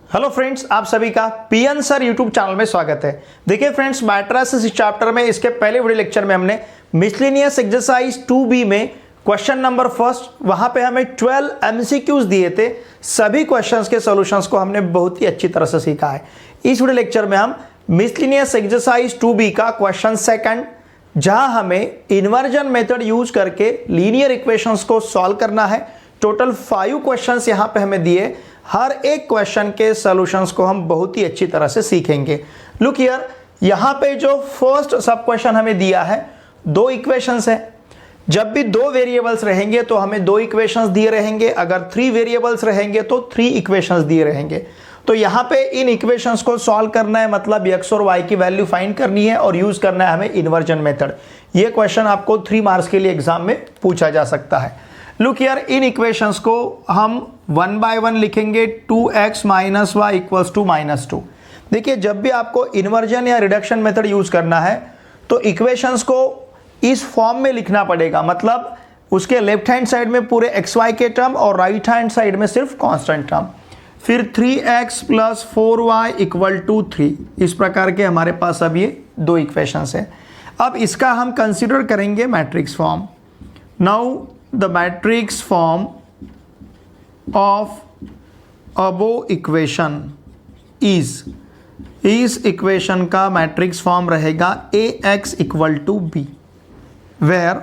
Hello friends, आप सभी का पीएन सर यूट्यूब चैनल में स्वागत है। देखिए फ्रेंड्स, मैट्रिसेस इस चैप्टर में इसके पहले वीडियो लेक्चर में हमने मिसलेनियस एक्सरसाइज 2B में क्वेश्चन नंबर फर्स्ट, वहां पे हमें 12 एमसीक्यूज दिए थे। सभी क्वेश्चंस के सॉल्यूशंस को हमने बहुत ही अच्छी तरह से सीखा है। इस वीडियो लेक्चर में हम मिसलेनियस एक्सरसाइज 2B का क्वेश्चन सेकंड, जहां हमें इन्वर्जन मेथड यूज करके लीनियर इक्वेशंस को सॉल्व करना है। टोटल 5 क्वेश्चंस यहां पे हमें दिए। हर एक क्वेश्चन के सॉल्यूशंस को हम बहुत ही अच्छी तरह से सीखेंगे। लुक हियर, यहां पे जो फर्स्ट सब क्वेश्चन हमें दिया है, 2 इक्वेशंस है। जब भी 2 वेरिएबल्स रहेंगे तो हमें 2 इक्वेशंस दिए रहेंगे। अगर 3 वेरिएबल्स रहेंगे तो 3 इक्वेशंस दिए रहेंगे। तो यहां पे इन इक्वेशंस को सॉल्व करना है, मतलब x और y की वैल्यू फाइंड करनी है और यूज करना है हमें इन्वर्जन मेथड। ये क्वेश्चन आपको 3 मार्क्स के लिए एग्जाम में पूछा जा सकता है। लुक हियर, इन इक्वेशंस को हम 1 बाय 1 लिखेंगे। 2x minus Y equals to -2। देखिए, जब भी आपको इन्वर्जन या रिडक्शन मेथड यूज करना है तो इक्वेशंस को इस फॉर्म में लिखना पड़ेगा, मतलब उसके लेफ्ट हैंड साइड में पूरे xy के टर्म और राइट हैंड साइड में सिर्फ कांस्टेंट टर्म। फिर 3x plus 4y equal to 3। इस प्रकार के हमारे पास अब ये 2 इक्वेशंस है। अब इसका हम कंसिडर करेंगे matrix form. Now the matrix form of above equation is, इस इक्वेशन का मैट्रिक्स फॉर्म रहेगा ax equal to b, where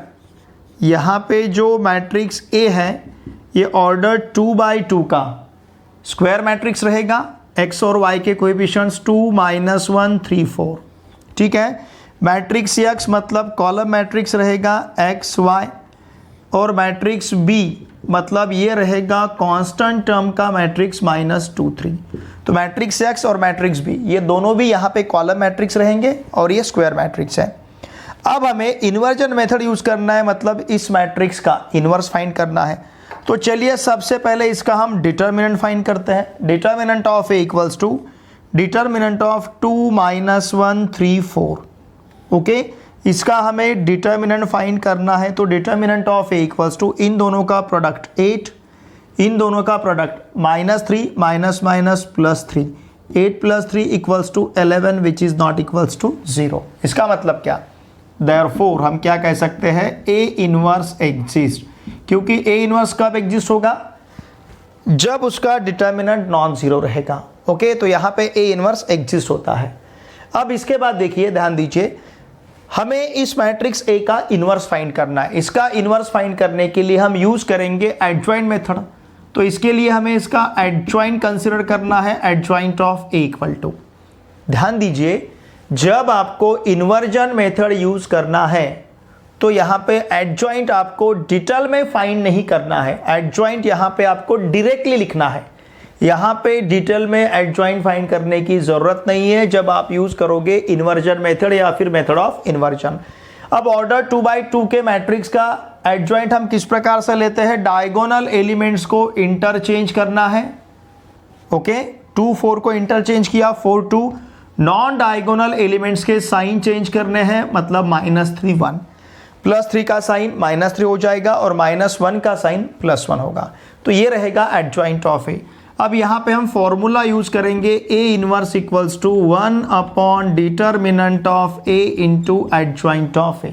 यहाँ पे जो मैट्रिक्स a है ये ऑर्डर 2 बाई 2 का स्क्वायर मैट्रिक्स रहेगा। x और y के कोएफिशिएंट्स 2, -1, 3, 4। ठीक है। मैट्रिक्स x मतलब कॉलम मैट्रिक्स रहेगा x, y, और मैट्रिक्स B मतलब ये रहेगा कांस्टेंट टर्म का मैट्रिक्स -2, 3। तो मैट्रिक्स X और मैट्रिक्स B ये दोनों भी यहाँ पे कॉलम मैट्रिक्स रहेंगे और ये स्क्वायर मैट्रिक्स है। अब हमें इन्वर्जन मेथड यूज करना है, मतलब इस मैट्रिक्स का इन्वर्स फाइंड करना है। तो चलिए सबसे पहले इसका हम डिटर्मिनेंट फाइंड करते हैं। Determinant of A equals to determinant of 2, -1, 3, 4। Okay, इसका हमें डिटर्मिनेंट फाइंड करना है। तो determinant of A equals to इन दोनों का प्रोडक्ट 8, इन दोनों का product -3 -3 8 plus 3 equals to 11 which is not equals to 0। इसका मतलब क्या? देयरफॉर हम क्या कह सकते हैं, A इनवर्स एग्जिस्ट। क्योंकि A इनवर्स कब एग्जिस्ट होगा? जब उसका डिटर्मिनेंट नॉन जीरो रहेगा। ओके, तो यहाँ पे A इनवर्स एग्जिस्ट होता है। अब इसके बाद देखिए, ध्यान दीजिए, हमें इस मैट्रिक्स A का इन्वर्स फाइंड करना है। इसका इन्वर्स फाइंड करने के लिए हम यूज करेंगे एडजॉइंट मेथड। तो इसके लिए हमें इसका एडजॉइंट कंसीडर करना है। Adjoint of A equal to, ध्यान दीजिए, जब आपको इन्वर्जन मेथड यूज करना है तो यहाँ पे एडजॉइंट आपको डिटेल में फाइंड नहीं करना है। एडजॉइंट यहाँ पे आपको डायरेक्टली लिखना है। यहाँ पे डिटेल में एडजॉइंट फाइंड करने की जरूरत नहीं है जब आप यूज करोगे इन्वर्जन मेथड या फिर मेथड ऑफ इन्वर्जन। अब ऑर्डर 2 बाई 2 के मैट्रिक्स का एडजॉइंट हम किस प्रकार से लेते हैं? डायगोनल एलिमेंट्स को इंटरचेंज करना है। ओके, 2, 4 को इंटरचेंज किया, 4, 2। नॉन डायगोनल एलिमेंट्स के साइन चेंज करने हैं, मतलब -3, 1 +3 का साइन -3 हो जाएगा और -1 का साइन +1 होगा। तो ये रहेगा एडजॉइंट ऑफ A। अब यहाँ पे हम फॉर्मूला यूज करेंगे A inverse equals to 1 upon determinant of A into adjoint of A।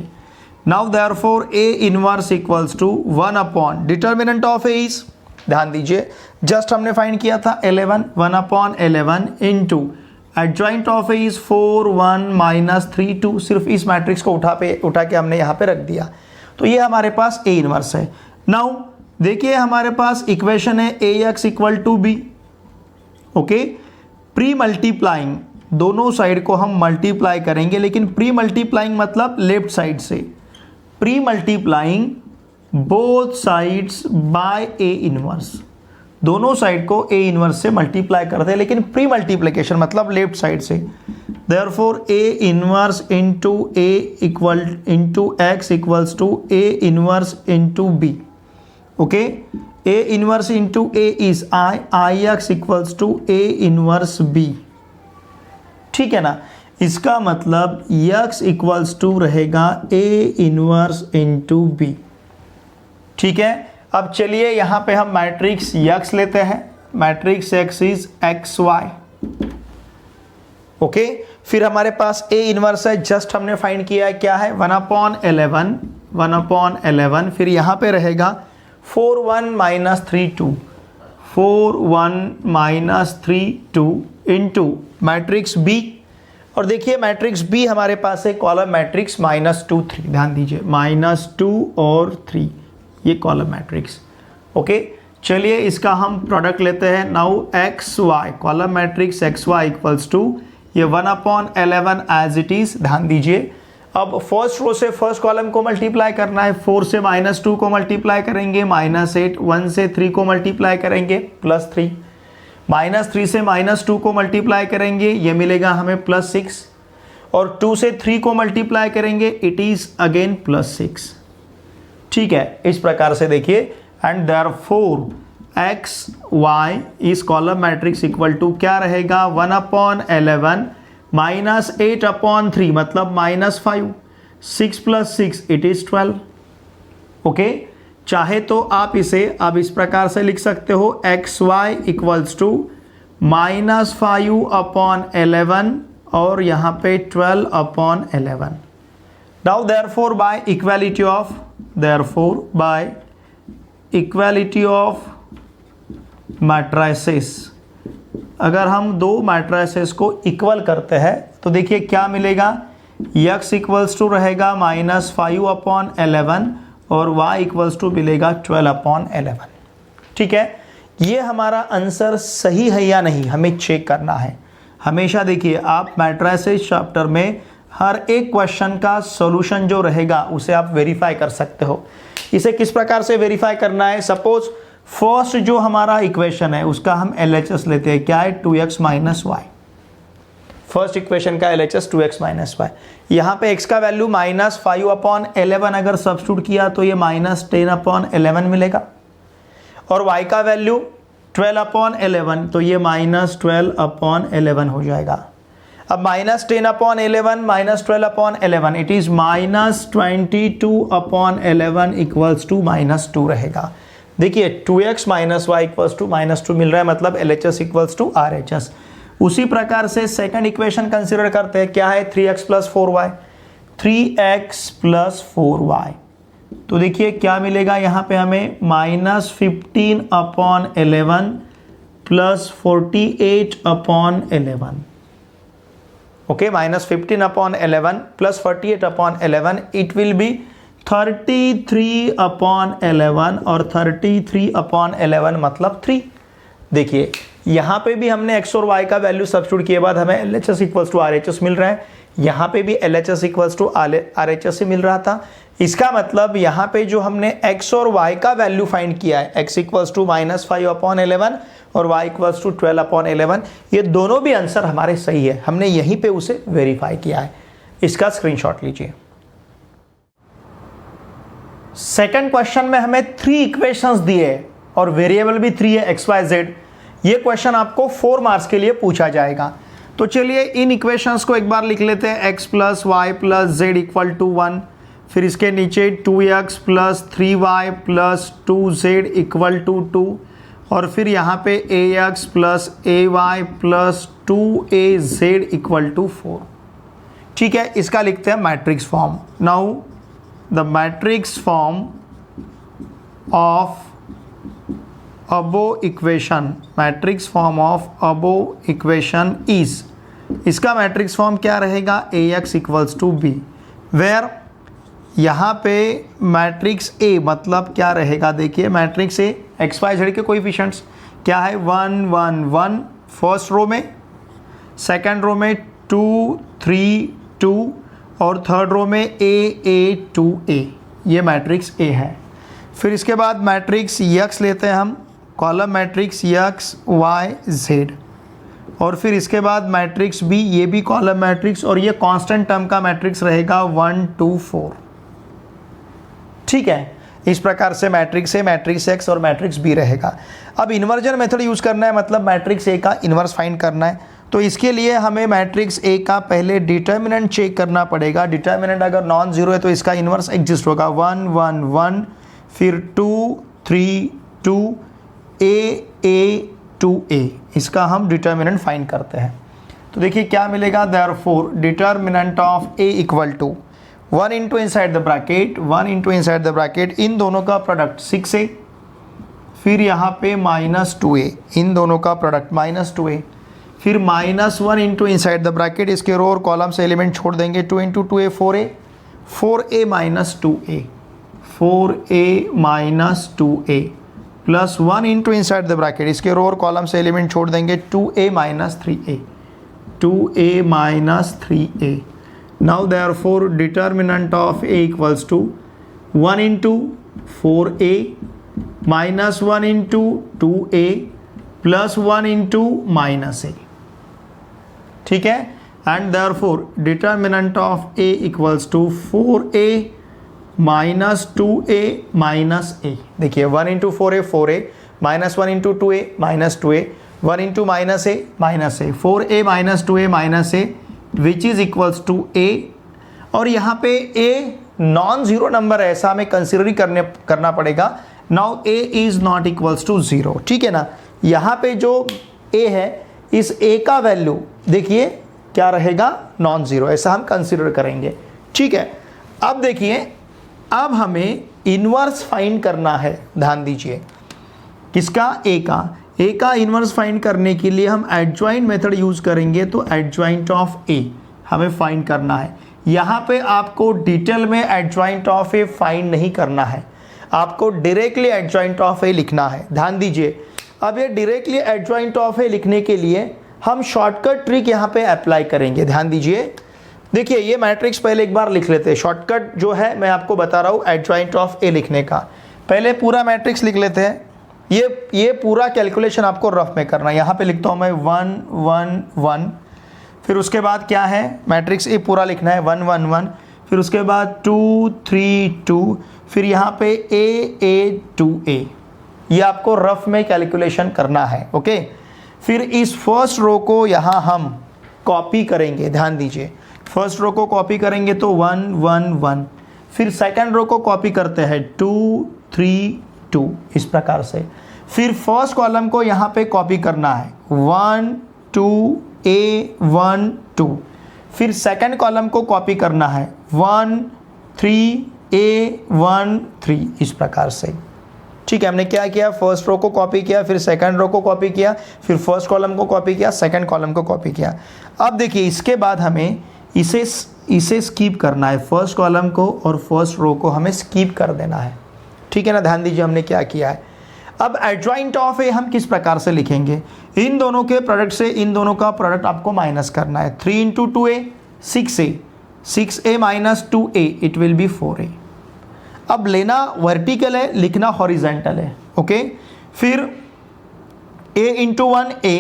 Now therefore A inverse equals to 1 upon determinant of A is, ध्यान दीजिए, जस्ट हमने फाइंड किया था 11, 1 upon 11 into adjoint of A is 4, 1 -3, 2। सिर्फ इस matrix को उठा के हमने यहाँ पे रख दिया। तो ये हमारे पास A इनवर्स है। नाउ देखिए, हमारे पास इक्वेशन है ax equal to b। Okay, pre multiplying, दोनों साइड को हम मल्टीप्लाई करेंगे, लेकिन प्री मल्टीप्लाइंग मतलब लेफ्ट साइड से। Pre multiplying both sides by A inverse, दोनों साइड को A इनवर्स से मल्टीप्लाई करते हैं, लेकिन प्री मल्टीप्लिकेशन मतलब लेफ्ट साइड से। Therefore A inverse into A equal into x equals to A inverse into b। Okay, A inverse into A is Ix equals to A inverse B। ठीक है ना? इसका मतलब x इक्वल्स टू रहेगा A inverse into B। ठीक है। अब चलिए यहाँ पे हम मैट्रिक्स x लेते हैं। Matrix x is x y. Okay, फिर हमारे पास ए इनवर्स है, जस्ट हमने फाइंड किया है, क्या है 1/11, 1/11। फिर यहां पे रहेगा 4 1 - 3 2, 4 1 - 3 2 इंटू मैट्रिक्स बी। और देखिए मैट्रिक्स बी हमारे पास है कॉलम मैट्रिक्स -2 3, ध्यान दीजिए -2 और 3, ये कॉलम मैट्रिक्स। ओके, चलिए इसका हम प्रोडक्ट लेते हैं। Now x y, column matrix x y equals to ये 1/11 एज इट इज, ध्यान दीजिए। अब फर्स्ट रो से फर्स्ट कॉलम को मल्टीप्लाई करना है, 4 से -2 को मल्टीप्लाई करेंगे -8, 1 से 3 को मल्टीप्लाई करेंगे +3, -3 से -2 को मल्टीप्लाई करेंगे, ये मिलेगा हमें +6, और 2 से 3 को मल्टीप्लाई करेंगे, इट इज अगेन +6। ठीक है, इस प्रकार से देखिए, एंड देयरफॉर एक्स वाई इस कॉलम मैट्रिक्स इक्वल टू क्या रहेगा 1/11 -8/3 मतलब -5, 6 + 6 इट इज 12। ओके, चाहे तो आप इसे अब इस प्रकार से लिख सकते हो एक्स वाई इक्वल्स टू -5/11 और यहाँ पे 12/11। Now therefore by equality of matrices, अगर हम दो मैट्रिसेस को इक्वल करते हैं तो देखिए क्या मिलेगा, x इक्वल्स टू रहेगा -5/11 और y इक्वल्स टू मिलेगा 12/11। ठीक है, ये हमारा आंसर सही है या नहीं हमें चेक करना है। हमेशा देखिए आप मैट्रिसेस चैप्टर में हर एक क्वेश्चन का सॉल्यूशन जो रहेगा उसे आप वेरीफाई कर सकते हो। इसे किस प्रकार से वेरीफाई करना है, सपोज फर्स्ट जो हमारा इक्वेशन है उसका हम LHS लेते हैं, क्या है 2x - y। फर्स्ट इक्वेशन का LHS 2x - y। यहाँ पे x का वैल्यू -5/11 अगर सब्स्टिट्यूट किया तो ये -10/11 मिलेगा, और y का वैल्यू 12/11 तो ये -12/11 हो जाएगा। अब -10/11 -12/11 इट इज -22/11 इक्वल्स टू -2 रहेगा। देखिए 2x - y इक्वल्स टू -2 मिल रहा है, मतलब LHS इक्वल्स टू RHS। उसी प्रकार से सेकंड इक्वेशन कंसीडर करते हैं, क्या है 3x + 4y, 3x + 4y। तो देखिए क्या मिलेगा यहाँ पे हमें -15/11 + 48/11। ओके, -15/11 + 48/11 इट विल बी 33/11 और 33/11 मतलब 3। देखिए यहाँ पे भी हमने x और y का वैल्यू सब्स्टिट्यूट किए बाद हमें LHS इक्वल्स टू RHS मिल रहा है, यहाँ पे भी LHS इक्वल्स टू RHS से मिल रहा था। इसका मतलब यहाँ पे जो हमने x और y का वैल्यू फाइंड किया है, x इक्वल्स टू -5/11 और y इक्वल्स टू 12/11, ये दोनों भी आंसर हमारे सही है, हमने यहीं पे उसे वेरीफाई किया है। इसका स्क्रीनशॉट लीजिए। सेकंड क्वेश्चन में हमें 3 इक्वेशंस दिए और वेरिएबल भी 3 है x y z। ये क्वेश्चन आपको 4 मार्क्स के लिए पूछा जाएगा। तो चलिए इन इक्वेशंस को एक बार लिख लेते हैं, x + y + z equal to 1, फिर इसके नीचे 2x + 3y + 2z equal to 2, और फिर यहाँ पे ax + ay + 2az equal to 4। ठीक है, इसका लिखते हैं matrix form. Now the matrix form of above equation, matrix form of above equation is, इसका मैट्रिक्स फॉर्म क्या रहेगा ax equals to b, where यहाँ पे मैट्रिक्स A मतलब क्या रहेगा, देखिए matrix A x Y z के कोएफिशिएंट्स क्या है 1 1 1 फर्स्ट रो में, सेकंड रो में 2 3 2 और थर्ड रो में A A 2 A, ये मैट्रिक्स A है। फिर इसके बाद मैट्रिक्स X लेते हैं हम, column matrix X Y Z, और फिर इसके बाद मैट्रिक्स B, ये भी कॉलम मैट्रिक्स, और ये कांस्टेंट टर्म का मैट्रिक्स रहेगा 1 2 4। ठीक है, इस प्रकार से मैट्रिक्स A, मैट्रिक्स X और मैट्रिक्स B रहेगा। अब इन्वर्जन मेथड यूज़ करना है, मतलब मैट्रिक्स A का इन्वर्स फाइंड करना है। तो इसके लिए हमें मैट्रिक्स A का पहले डिटर्मिनेंट चेक करना पड़ेगा। डिटर्मिनेंट अगर नॉन जीरो है तो इसका इन्वर्स एग्जिस्ट होगा, 1 1 1, फिर 2 3 2, A A 2a, इसका हम डिटर्मिनेंट फाइंड करते हैं। तो देखिए क्या मिलेगा, therefore determinant of a equal to 1 into inside the bracket, 1 into inside the bracket, इन दोनों का प्रोडक्ट 6a, फिर यहाँ पे -2a, इन दोनों का प्रोडक्ट -2a, फिर -1 इंटू इनसाइड द ब्रैकेट, इसके रो और कॉलम से एलिमेंट छोड़ देंगे, 2 into 2a 4a, 4a minus 2a, 4a minus 2a plus 1 into inside the bracket, इसके रो और कॉलम से एलिमेंट छोड़ देंगे, 2a minus 3a, 2a minus 3a। Now therefore determinant of a equals to 1 into 4a minus 1 into 2a plus 1 into minus a, ठीक है। And therefore determinant of a equals to 4a minus 2a minus a। देखिए 1 into 4a 4a, minus 1 into 2a minus 2a, 1 into minus a minus a, 4a minus 2a minus a which is equals to a। और यहाँ पे a non zero number है, ऐसा हमें consider करना पड़ेगा। Now a is not equals to 0, ठीक है ना। यहाँ पे जो a है, इस a का वैल्यू देखिए क्या रहेगा, नॉन जीरो, ऐसा हम कंसिडर करेंगे, ठीक है। अब देखिए, अब हमें इनवर्स फाइंड करना है, ध्यान दीजिए, किसका, a का इनवर्स फाइंड करने के लिए हम एडजॉइंट मेथड यूज करेंगे। तो एडजॉइंट ऑफ a हमें फाइंड करना है। यहाँ पे आपको डिटेल में एडजॉइंट ऑफ a फाइंड नहीं करना है, आपको डायरेक्टली एडजॉइंट ऑफ a लिखना है। ध्यान दीजिए, अब ये डायरेक्टली एडजॉइंट ऑफ a लिखने के लिए हम शॉर्टकट ट्रिक यहाँ पे अप्लाई करेंगे। ध्यान दीजिए, देखिए ये मैट्रिक्स पहले एक बार लिख लेते हैं। शॉर्टकट जो है मैं आपको बता रहा हूँ एडजॉइंट ऑफ a लिखने का। पहले पूरा मैट्रिक्स लिख लेते हैं। ये पूरा कैलकुलेशन आपको रफ में करना है। यहाँ पे लिखता हूँ मैं 1 1 1, फिर उसके बाद क्या है, मैट्रिक्स ए पूरा लिखना है 1 1 1, फिर उसके बाद 2 3 2, फिर यहाँ पे a 2a, ये आपको रफ में कैलकुलेशन करना है, ओके। फिर इस फर्स्ट रो को यहाँ हम कॉपी करेंगे। ध्यान दीजिए, फर्स्ट रो को कॉपी करेंगे तो 1 1 1, फिर सेकंड रो को कॉपी करते हैं 2 3 2, इस प्रकार से। फिर फर्स्ट कॉलम को यहाँ पे कॉपी करना है 1 2 a 1 2, फिर सेकंड कॉलम को कॉपी करना है 1 3 a 1 3, इस प्रकार से, ठीक है। हमने क्या किया, फर्स्ट रो को कॉपी किया, फिर सेकंड रो को कॉपी किया, फिर फर्स्ट कॉलम को कॉपी किया, सेकंड कॉलम को कॉपी किया। अब देखिए इसके बाद हमें इसे स्किप करना है, फर्स्ट कॉलम को और फर्स्ट रो को हमें स्किप कर देना है, ठीक है ना। ध्यान दीजिए हमने क्या किया है। अब एडजॉइंट ऑफ ए हम किस प्रकार से लिखेंगे, इन दोनों के प्रोडक्ट से इन दोनों का प्रोडक्ट आपको माइनस करना है। 3 into 2a 6a, 6a minus 2a, it will B 4a। अब लेना वर्टिकल है, लिखना हॉरिजेंटल है, ओके। फिर a into 1a,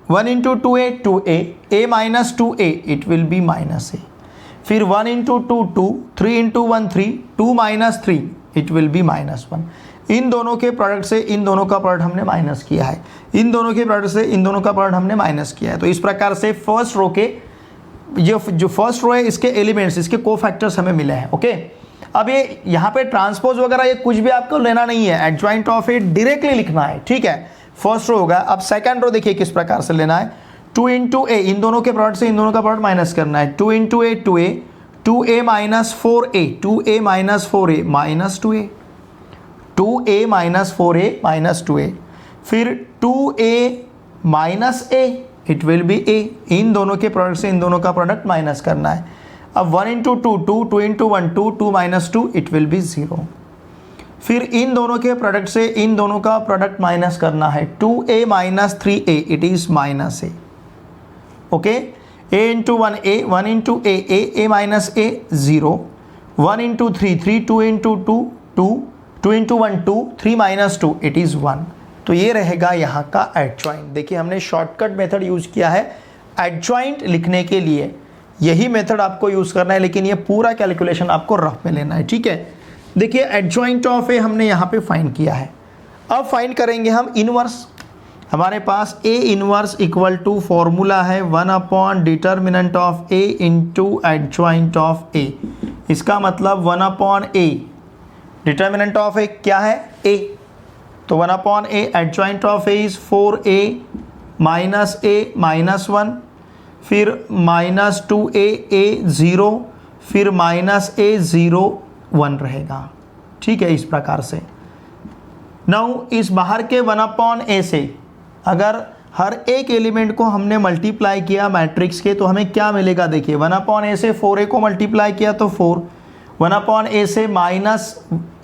1 into 2a 2a, a minus 2a, it will be minus a। फिर 1 into 2 2, 3 into 1 3, 2 minus 3, it will B -1। इन दोनों के product से इन दोनों का प्रोडक्ट हमने माइनस किया है, इन दोनों के प्रोडक्ट से इन दोनों का प्रोडक्ट हमने माइनस किया है। तो इस प्रकार से फर्स्ट रो के जो फर्स्ट रो है, इसके एलिमेंट्स, इसके कोफैक्टर्स हमें मिले हैं, ओके। अब ये यहाँ पे ट्रांसपोज वगैरह ये कुछ भी आपको लेना नहीं है, एडजॉइंट ऑफ ए डायरेक्टली लिखना है, ठीक है। फर्स्ट रो होगा। अब सेकंड रो देखिए किस प्रकार से लेना है, 2 इंटू ए, इन दोनों के प्रोडक्ट से इन दोनों का प्रोडक्ट माइनस करना है, 2 इंटू ए 2a, 2a minus 4a, 2a minus 4a minus 2a, 2a minus 4a minus 2a, फिर 2a minus a, it will B a। इन दोनों के प्रोडक्ट से इन दोनों का प्रोडक्ट माइनस करना है। अब 1 into 2 2, 2 into 1 2, 2 minus 2, it will B 0। फिर इन दोनों के प्रोडक्ट से इन दोनों का प्रोडक्ट माइनस करना है, 2a minus 3a, it is minus a, okay. a into 1a, 1 into a minus a 0, 1 into 3 3, 2 into 2 2, 2 into 1 2, 3 minus 2, it is 1। तो ये रहेगा यहाँ का एडजॉइंट। देखिए हमने शॉर्टकट मेथड यूज़ किया है एडजॉइंट लिखने के लिए, यही मेथड आपको यूज़ करना है, लेकिन ये पूरा कैलकुलेशन आपको रफ में लेना है, ठीक है। देखिए एडजॉइंट ऑफ ए हमने यहाँ पे फाइंड किया है। अब फाइंड करेंगे हम इनवर्स। हमारे पास A inverse equal to formula है 1 upon determinant of A into adjoint of A. इसका मतलब 1 upon A, determinant of A क्या है, ए, तो 1/a adjoint of a is 4a minus a minus 1, फिर माइनस 2a a 0, फिर minus a 0 1 रहेगा। ठीक है, इस प्रकार से। नाउ इस बाहर के 1/a से अगर हर एक एलिमेंट को हमने मल्टीप्लाई किया मैट्रिक्स के, तो हमें क्या मिलेगा? देखिए 1/a से 4a को मल्टीप्लाई किया तो 4, 1/a से माइनस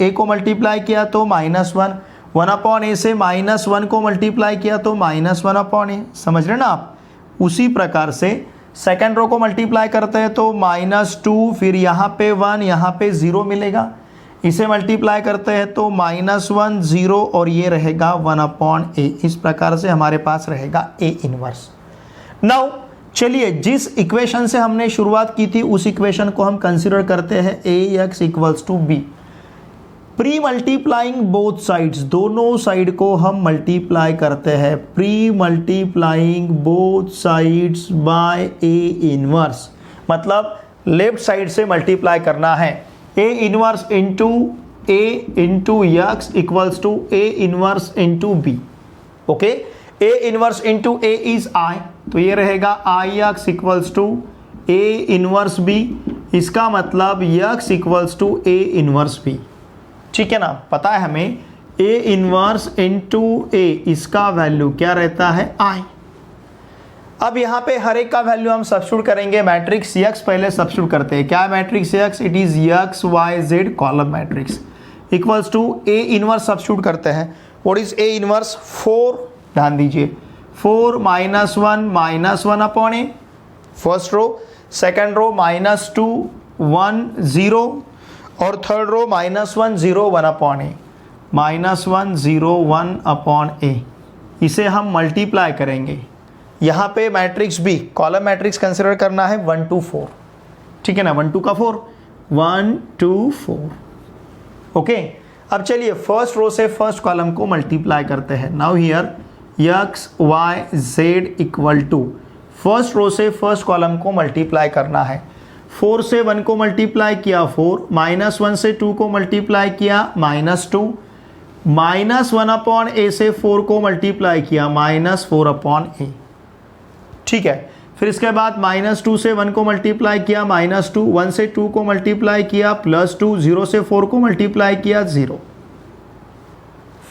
a को मल्टीप्लाई किया तो -1, 1/a से -1 को मल्टीप्लाई किया तो -1/a। समझ रहे ना आप? उसी प्रकार से सेकेंड रो को मल्टीप्लाई करते हैं तो -2, फिर यहाँ पे 1, यहाँ पे 0 मिलेगा। इसे मल्टीप्लाई करते हैं तो -1 0 और ये रहेगा 1/a। इस प्रकार से हमारे पास रहेगा a इनवर्स। नाउ चलिए, जिस इक्वेशन से हमने शुरुआत की थी उस इक्वेशन को हम कंसीडर करते हैं ax = b। Pre multiplying both sides, दोनों साइड को हम मल्टीप्लाई करते हैं। Pre multiplying both sides by a inverse, मतलब लेफ्ट साइड से मल्टीप्लाई करना है। a inverse into a into x equals to a inverse into b। Okay, a inverse into a is i, तो ये रहेगा ix equals to a inverse b। इसका मतलब x equals to a inverse b। ठीक है ना? पता है हमें a इनवर्स इंटू a, इसका वैल्यू क्या रहता है? i। अब यहाँ पे हर एक का वैल्यू हम सब्स्टिट्यूट करेंगे। मैट्रिक्स x पहले सब्स्टिट्यूट करते हैं। क्या है matrix x? It is x y z column matrix equals to a inverse substitute करते हैं। What is a inverse? 4, ध्यान दीजिए, 4 -1 -1/a first row, second row -2 1 0 और थर्ड रो -1 0 1/a, -1 0 1/a। इसे हम मल्टीप्लाई करेंगे। यहाँ पे matrix B column matrix consider करना है 1 2 4। ठीक है ना? 1 2 का 4, 1 2 4। ओके, अब चलिए फर्स्ट रो से फर्स्ट कॉलम को मल्टीप्लाई करते हैं। Now here x y z equal to, first row से फर्स्ट कॉलम को मल्टीप्लाई करना है। 4 से 1 को मल्टीप्लाई किया 4, -1 से 2 को मल्टीप्लाई किया -2, -1/a से 4 को मल्टीप्लाई किया -4/a। ठीक है, फिर इसके बाद -2 से 1 को मल्टीप्लाई किया -2, 1 से 2 को मल्टीप्लाई किया +2, 0 से 4 को मल्टीप्लाई किया 0।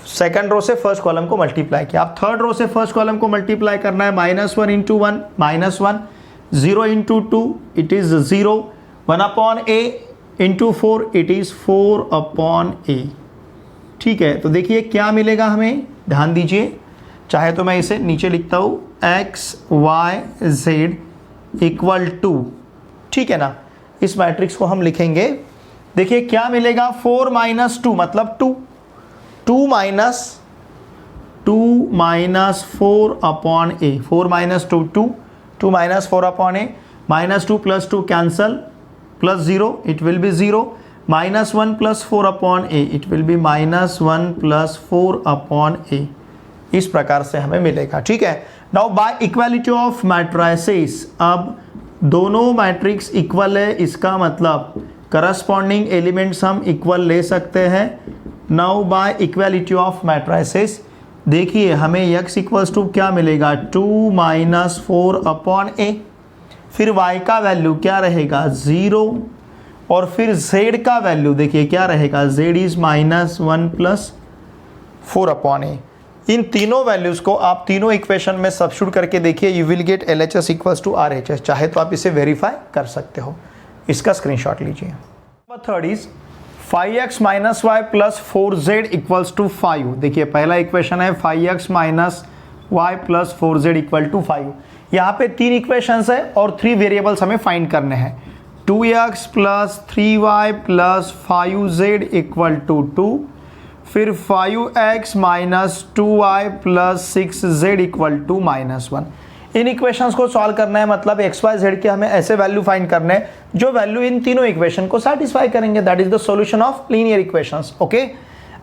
सेकंड रो से फर्स्ट कॉलम को मल्टीप्लाई किया। अब थर्ड रो से फर्स्ट कॉलम को मल्टीप्लाई करना है। -1 × 1 -1, 0 × 2 it is 0, 1/a × 4 it is 4/a। ठीक है, तो देखिए क्या मिलेगा हमें, ध्यान दीजिए। चाहे तो मैं इसे नीचे लिखता हूँ x y z equal to, ठीक है ना? इस मैट्रिक्स को हम लिखेंगे। देखिए क्या मिलेगा, 4 - 2 मतलब 2, 2 - 4/a, 4 - 2 2, 2 - 4/a, -2 + 2 cancel, +0 it will be 0, -1 + 4/a it will be -1 + 4/a। इस प्रकार से हमें मिलेगा। ठीक है, now bye equality of matrices, अब दोनों मैट्रिक्स इक्वल है, इसका मतलब करस्पॉन्डिंग एलिमेंट्स हम इक्वल ले सकते हैं। Now bye equality of matrices देखिए हमें x इक्वल्स टू क्या मिलेगा, 2 - 4/a, फिर y का वैल्यू क्या रहेगा 0, और फिर z का वैल्यू देखिए क्या रहेगा, z इज -1 + 4/a। इन तीनों वैल्यूज को आप तीनों इक्वेशन में सब्स्टिट्यूट करके देखिए, you will get LHS equals to RHS। चाहे तो आप इसे वेरीफाई कर सकते हो, इसका स्क्रीनशॉट लीजिए। Number third is 5x - y + 4z equals to 5। देखिए पहला इक्वेशन है 5x - y + 4z equal to 5। यहाँ पे 3 इक्वेशंस है और 3 वेरिएबल्स हमें फाइंड करने हैं। 2x + 3y + 5z equal to 2, फिर 5x - 2y + 6z equal to -1। इन इक्वेशंस को सॉल्व करना है, मतलब x y z के हमें ऐसे वैल्यू फाइंड करने हैं जो वैल्यू इन तीनों इक्वेशन को सेटिस्फाई करेंगे। That is the solution of linear equations. Okay,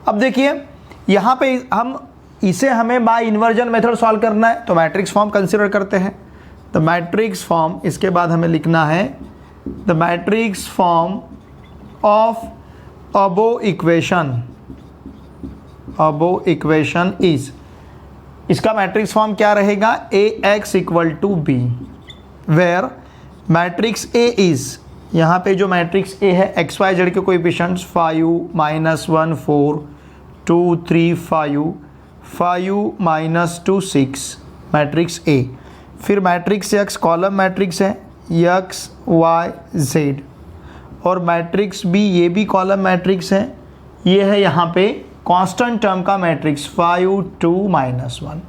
अब देखिए यहाँ पे हमें बाय इन्वर्जन मेथड सॉल्व करना है, तो मैट्रिक्स फॉर्म कंसिडर करते हैं। द मैट्रिक्स फॉर्म, इसके बाद हमें लिखना है the matrix form of above equation above equation is, इसका मैट्रिक्स फॉर्म क्या रहेगा, Ax equal to B, where matrix A is, यहाँ पे जो मैट्रिक्स A है एक्स वाई जेड के कोएफिशिएंट्स 5 -1 4 2 3 5 5 -2 6 मैट्रिक्स A। फिर मैट्रिक्स X कॉलम मैट्रिक्स है X Y Z, और मैट्रिक्स B ये भी कॉलम मैट्रिक्स है, ये है यहाँ पे कांस्टेंट टर्म का मैट्रिक्स 5 2 -1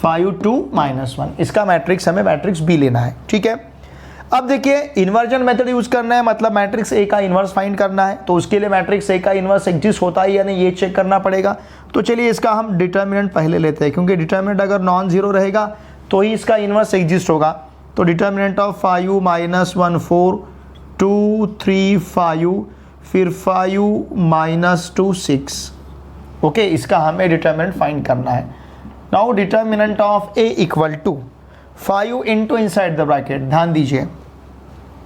5 2 -1, इसका मैट्रिक्स हमें मैट्रिक्स B लेना है। ठीक है, अब देखिए इन्वर्जन मेथड यूज करना है, मतलब मैट्रिक्स A का इन्वर्स फाइंड करना है, तो उसके लिए मैट्रिक्स A का इन्वर्स एग्जिस्ट होता है या नहीं ये चेक करना पड़ेगा। तो चलिए इसका हम डिटर्मिनेंट पहले लेते हैं, क्योंकि डिटर्मिनेंट अगर नॉन जीरो रहेगा तो ही इसका इन्वर्स एग्जिस्ट होगा। तो डिटर्मिनेंट ऑफ 5 -1 4 2 3 5 फिर 5 -2 6, ओके, इसका हमें डिटर्मिनेंट फाइंड करना है। Now determinant of A equal to 5 into inside the bracket, ध्यान दीजिए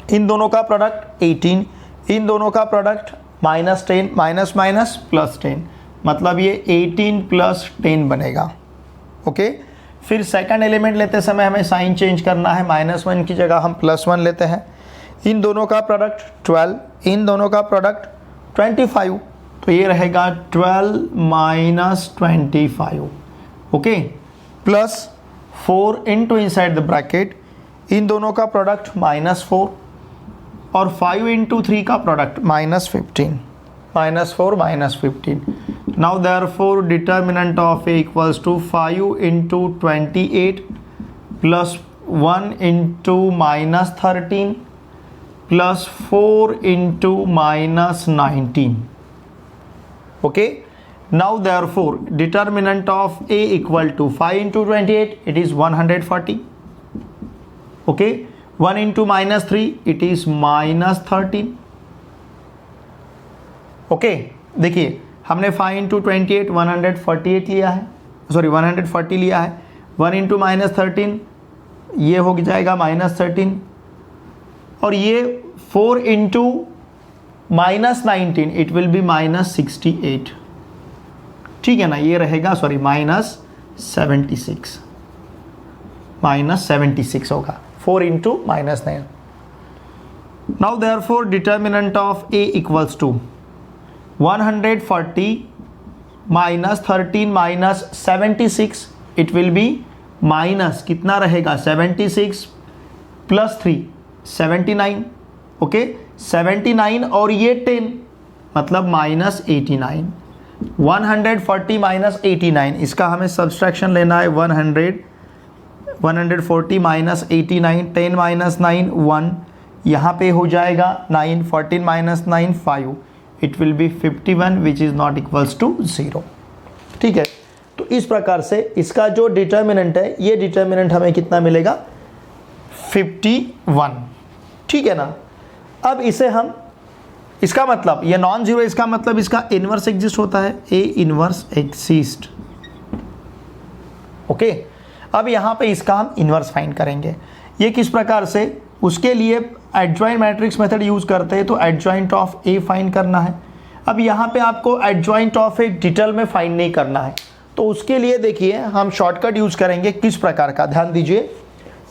इन दोनों का प्रोडक्ट 18, इन दोनों का प्रोडक्ट -10 माइनस माइनस +10, मतलब ये 18 + 10 बनेगा। ओके, फिर सेकंड एलिमेंट लेते समय हमें साइन चेंज करना है, -1 की जगह हम +1 लेते हैं। इन दोनों का प्रोडक्ट 12, इन दोनों का प्रोडक्ट 25, तो ये रहेगा 12 - 25, okay, plus 4 into inside the bracket, इन दोनों का प्रोडक्ट -4 और 5 इंटू 3 का product -15, -4 -15। Now therefore determinant of A equals to 5 into 28 plus 1 into -13 plus 4 into -19, okay. Now therefore determinant of A equal to 5 into 28, it is 140, okay, 1 into -3 it is -13, okay। देखिए हमने 5 into 28 148 लिया है, sorry 140 लिया है, 1 into -13 ये हो जाएगा -13, और ये 4 into -19 इट विल बी -68, ठीक है ना, ये रहेगा सॉरी -76 होगा, 4 into -9। Now therefore determinant of A equals to 140 -13 -76, it will be minus कितना रहेगा 76 + 3 79, ओके, 79 और ये 10 मतलब -89, 140 -89, इसका हमें सब्सट्रैक्शन लेना है 140 -89, 10 -9 1, यहाँ पे हो जाएगा 9, 14 -9 5, it will be 51 which is not equals to 0, ठीक है। तो इस प्रकार से इसका जो डिटर्मिनेंट है, ये डिटर्मिनेंट हमें कितना मिलेगा 51, ठीक है ना। अब इसे हम, इसका मतलब ये नॉन जीरो, इसका मतलब इसका इन्वर्स एग्जिस्ट होता है, A इन्वर्स एग्जिस्ट, ओके। अब यहाँ पे इसका हम इन्वर्स फाइंड करेंगे, ये किस प्रकार से, उसके लिए एडजॉइंट मैट्रिक्स मेथड यूज करते हैं, तो एडजॉइंट ऑफ A फाइंड करना है। अब यहाँ पे आपको एडजॉइंट ऑफ A डिटेल में फाइंड नहीं करना है, तो उसके लिए देखिए हम शॉर्टकट यूज करेंगे, किस प्रकार का, ध्यान दीजिए।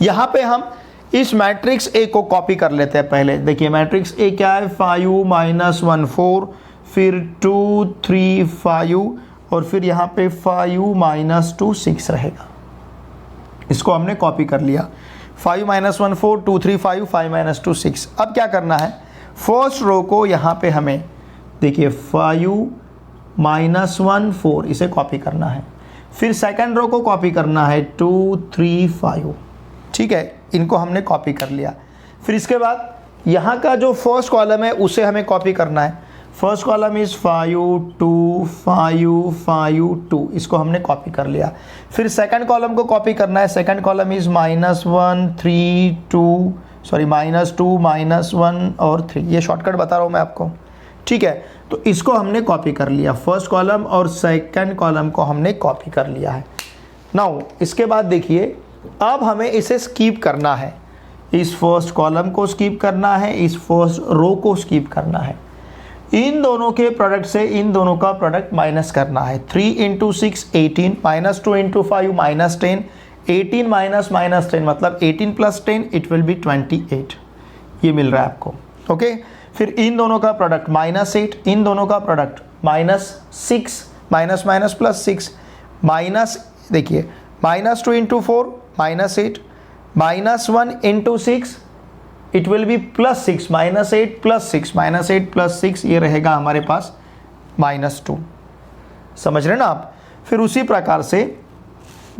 यहाँ पे हम इस मैट्रिक्स A को कॉपी कर लेते हैं पहले। देखिए मैट्रिक्स A क्या है, 5 -1 4 फिर 2 3 5 और फिर यहाँ पे 5 -2 6 रहेगा, इसको हमने कॉपी कर लिया। 5 -1 4 2 3 5 5 -2 6। अब क्या करना है, फर्स्ट रो को यहाँ पे हमें देखिए 5 -1 4 इसे कॉपी करना है, फिर सेकंड रो को कॉपी करना है 2 3 5, ठीक है, इनको हमने कॉपी कर लिया। फिर इसके बाद यहाँ का जो फर्स्ट कॉलम है उसे हमें कॉपी करना है। फर्स्ट कॉलम इज़ 5 2 5 5 2, इसको हमने कॉपी कर लिया। फिर सेकंड कॉलम को कॉपी करना है, सेकंड कॉलम इज़ -1 3 2 सॉरी -2 -1 और 3, ये शॉर्टकट बता रहा हूँ मैं आपको, ठीक है। तो इसको हमने कॉपी कर लिया, फर्स्ट कॉलम और सेकंड कॉलम को हमने कॉपी कर लिया है। नाउ इसके बाद देखिए अब हमें इसे स्कीप करना है, इस फर्स्ट कॉलम को स्कीप करना है, इस फर्स्ट रो को स्कीप करना है। इन दोनों के प्रोडक्ट से इन दोनों का प्रोडक्ट माइनस करना है। 3 into 6 18, minus 2 into 5 minus 10, 18 minus minus 10 मतलब 18 प्लस 10 इट विल बी 28। ये मिल रहा है आपको। ओके, फिर इन दोनों का प्रोडक्ट माइनस 8, इन दोनों का product minus 6, minus minus plus 6, minus देखिए minus 2 into 4 minus 8, minus 1 into 6 it will be plus 6, minus 8 plus 6, minus 8 plus 6 ये रहेगा हमारे पास माइनस 2। समझ रहे ना आप। फिर उसी प्रकार से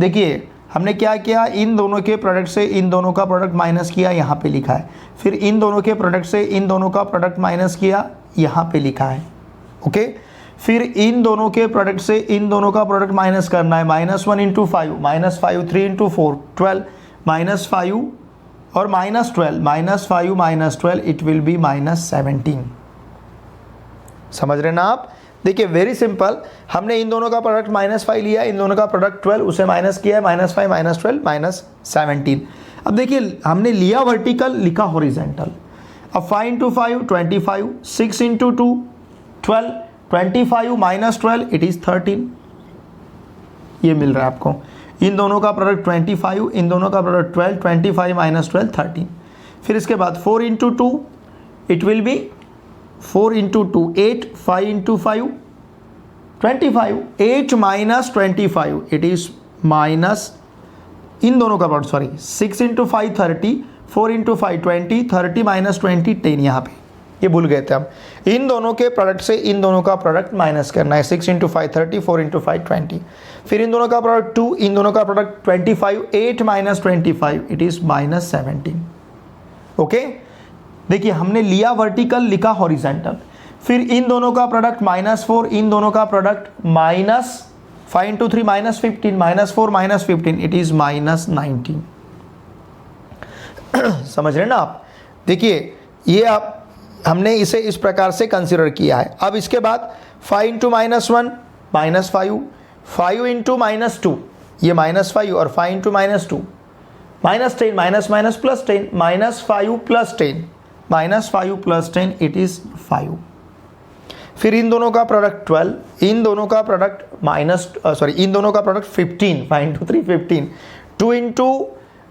देखिए हमने क्या किया, इन दोनों के प्रोडक्ट से इन दोनों का प्रोडक्ट माइनस किया, यहाँ पे लिखा है। फिर इन दोनों के प्रोडक्ट से इन दोनों का प्रोडक्ट माइनस किया, यहाँ पे लिखा है। ओके, फिर इन दोनों के प्रोडक्ट से इन दोनों का प्रोडक्ट माइनस करना है। Minus 1 into 5 minus 5, 3 into 4 12, minus 5 और minus 12, minus 5 minus 12 it will be minus 17। समझ रहे ना आप। देखिए वेरी सिंपल, हमने इन दोनों का प्रोडक्ट माइनस 5 लिया, इन दोनों का प्रोडक्ट 12 उसे माइनस किया है, माइनस 5 माइनस 12 माइनस 17। अब देखिए हमने लिया वर्टिकल, लिखा हॉरिजेंटल। अब 5 into 5 25, 6 into 2 12, 25 minus 12 it is 13। ये मिल रहा है आपको। इन दोनों का प्रोडक्ट 25, इन दोनों का प्रोडक्ट 12, 25 माइनस 12 13। फिर इसके बाद 4 into 2 it will be 4 into 2 8, 5 into 5 25, 8 minus 25 it is minus, इन दोनों का product sorry 6 into 5 30, 4 into 5 20, 30 minus 20 10। यहाँ पे ये भूल गए थे हम। इन दोनों के प्रोडक्ट से इन दोनों का प्रोडक्ट माइनस करना है। 6 इंटू 5 30, 4 इंटू 5 20। फिर इन दोनों का प्रोडक्ट 2, इन दोनों का product 25, 8 minus 25 it is minus 17। Okay, देखिए हमने लिया वर्टिकल, लिखा हॉरिजेंटल। फिर इन दोनों का प्रोडक्ट माइनस 4, इन दोनों का product minus 5 into 3 minus 15, minus 4 minus 15 it is minus 19। समझ रहे ना आप। देखिए ये आप हमने इसे इस प्रकार से कंसिडर किया है। अब इसके बाद 5 into minus 1 minus 5, 5 into minus 2 ये माइनस 5 और 5 into minus 2 minus 10, minus minus plus 10, minus 5 plus 10, minus 5 plus 10 it is 5। फिर इन दोनों का प्रोडक्ट 12, इन दोनों का प्रोडक्ट इन दोनों का product 15, 5 into 3 15, 2 into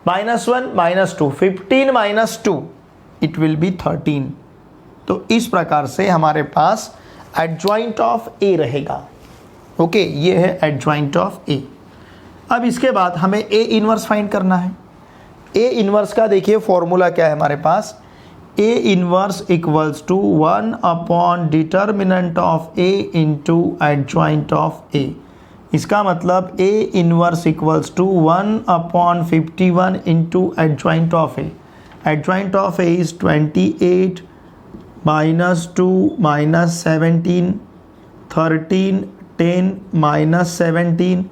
minus 1 minus 2 15 minus 2 it will B 13। तो इस प्रकार से हमारे पास एडजॉइंट ऑफ ए रहेगा। ओके, ये है एडजॉइंट ऑफ ए। अब इसके बाद हमें ए इनवर्स फाइंड करना है। ए इनवर्स का देखिए फॉर्मूला क्या है हमारे पास, A inverse equals to 1 upon determinant of A into adjoint of A. इसका मतलब A inverse equals to 1 upon 51 into adjoint of A. Adjoint of A is 28 minus 2 minus 17, 13 10 minus 17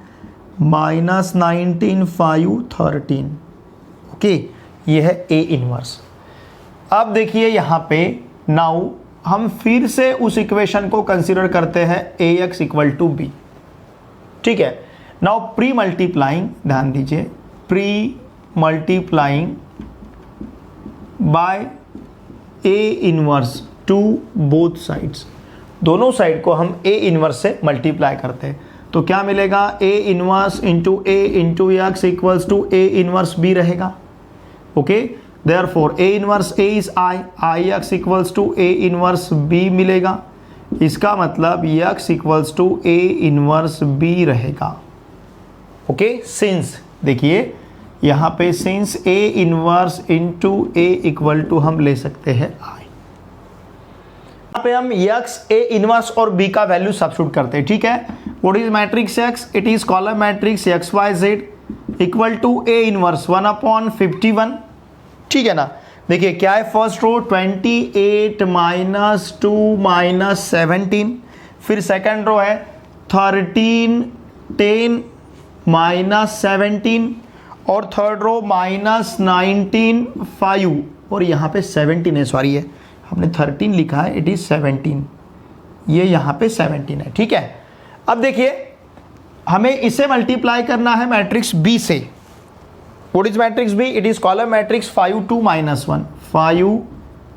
minus 19 5 13। Okay, ये है A inverse. अब देखिए यहाँ पे now हम फिर से उस इक्वेशन को कंसीडर करते हैं ए एक्स इक्वल टू बी। ठीक है, नाउ प्री मल्टीप्लाइंग, ध्यान दीजिए, pre multiplying by A inverse two both sides, दोनों साइड को हम ए इनवर्स से मल्टीप्लाई करते हैं तो क्या मिलेगा, A inverse into A into x equals to A inverse B रहेगा। Okay, therefore A inverse A is I X equals to A inverse B मिलेगा। इसका मतलब X equals to A inverse B रहेगा। ओके, सिंस देखिए यहाँ पे since A inverse into A equal to हम ले सकते हैं आई। यहाँ पे हम एक्स ए इनवर्स और बी का वैल्यू सब्स्टिट्यूट करते हैं। ठीक है, what is matrix x, it is column matrix x Y z equal to A inverse 1 upon 51। ठीक है ना। देखिए क्या है, फर्स्ट रो 28 माइनस 2 माइनस 17, फिर सेकेंड रो है 13 10 माइनस 17 और थर्ड रो माइनस 19 5 और यहाँ पे 17 है, सॉरी है हमने 13 लिखा है, इट इज 17, ये यहाँ पे 17 है। ठीक है, अब देखिए हमें इसे मल्टीप्लाई करना है मैट्रिक्स बी से। What is matrix B, it is column matrix 5 2 minus 1 5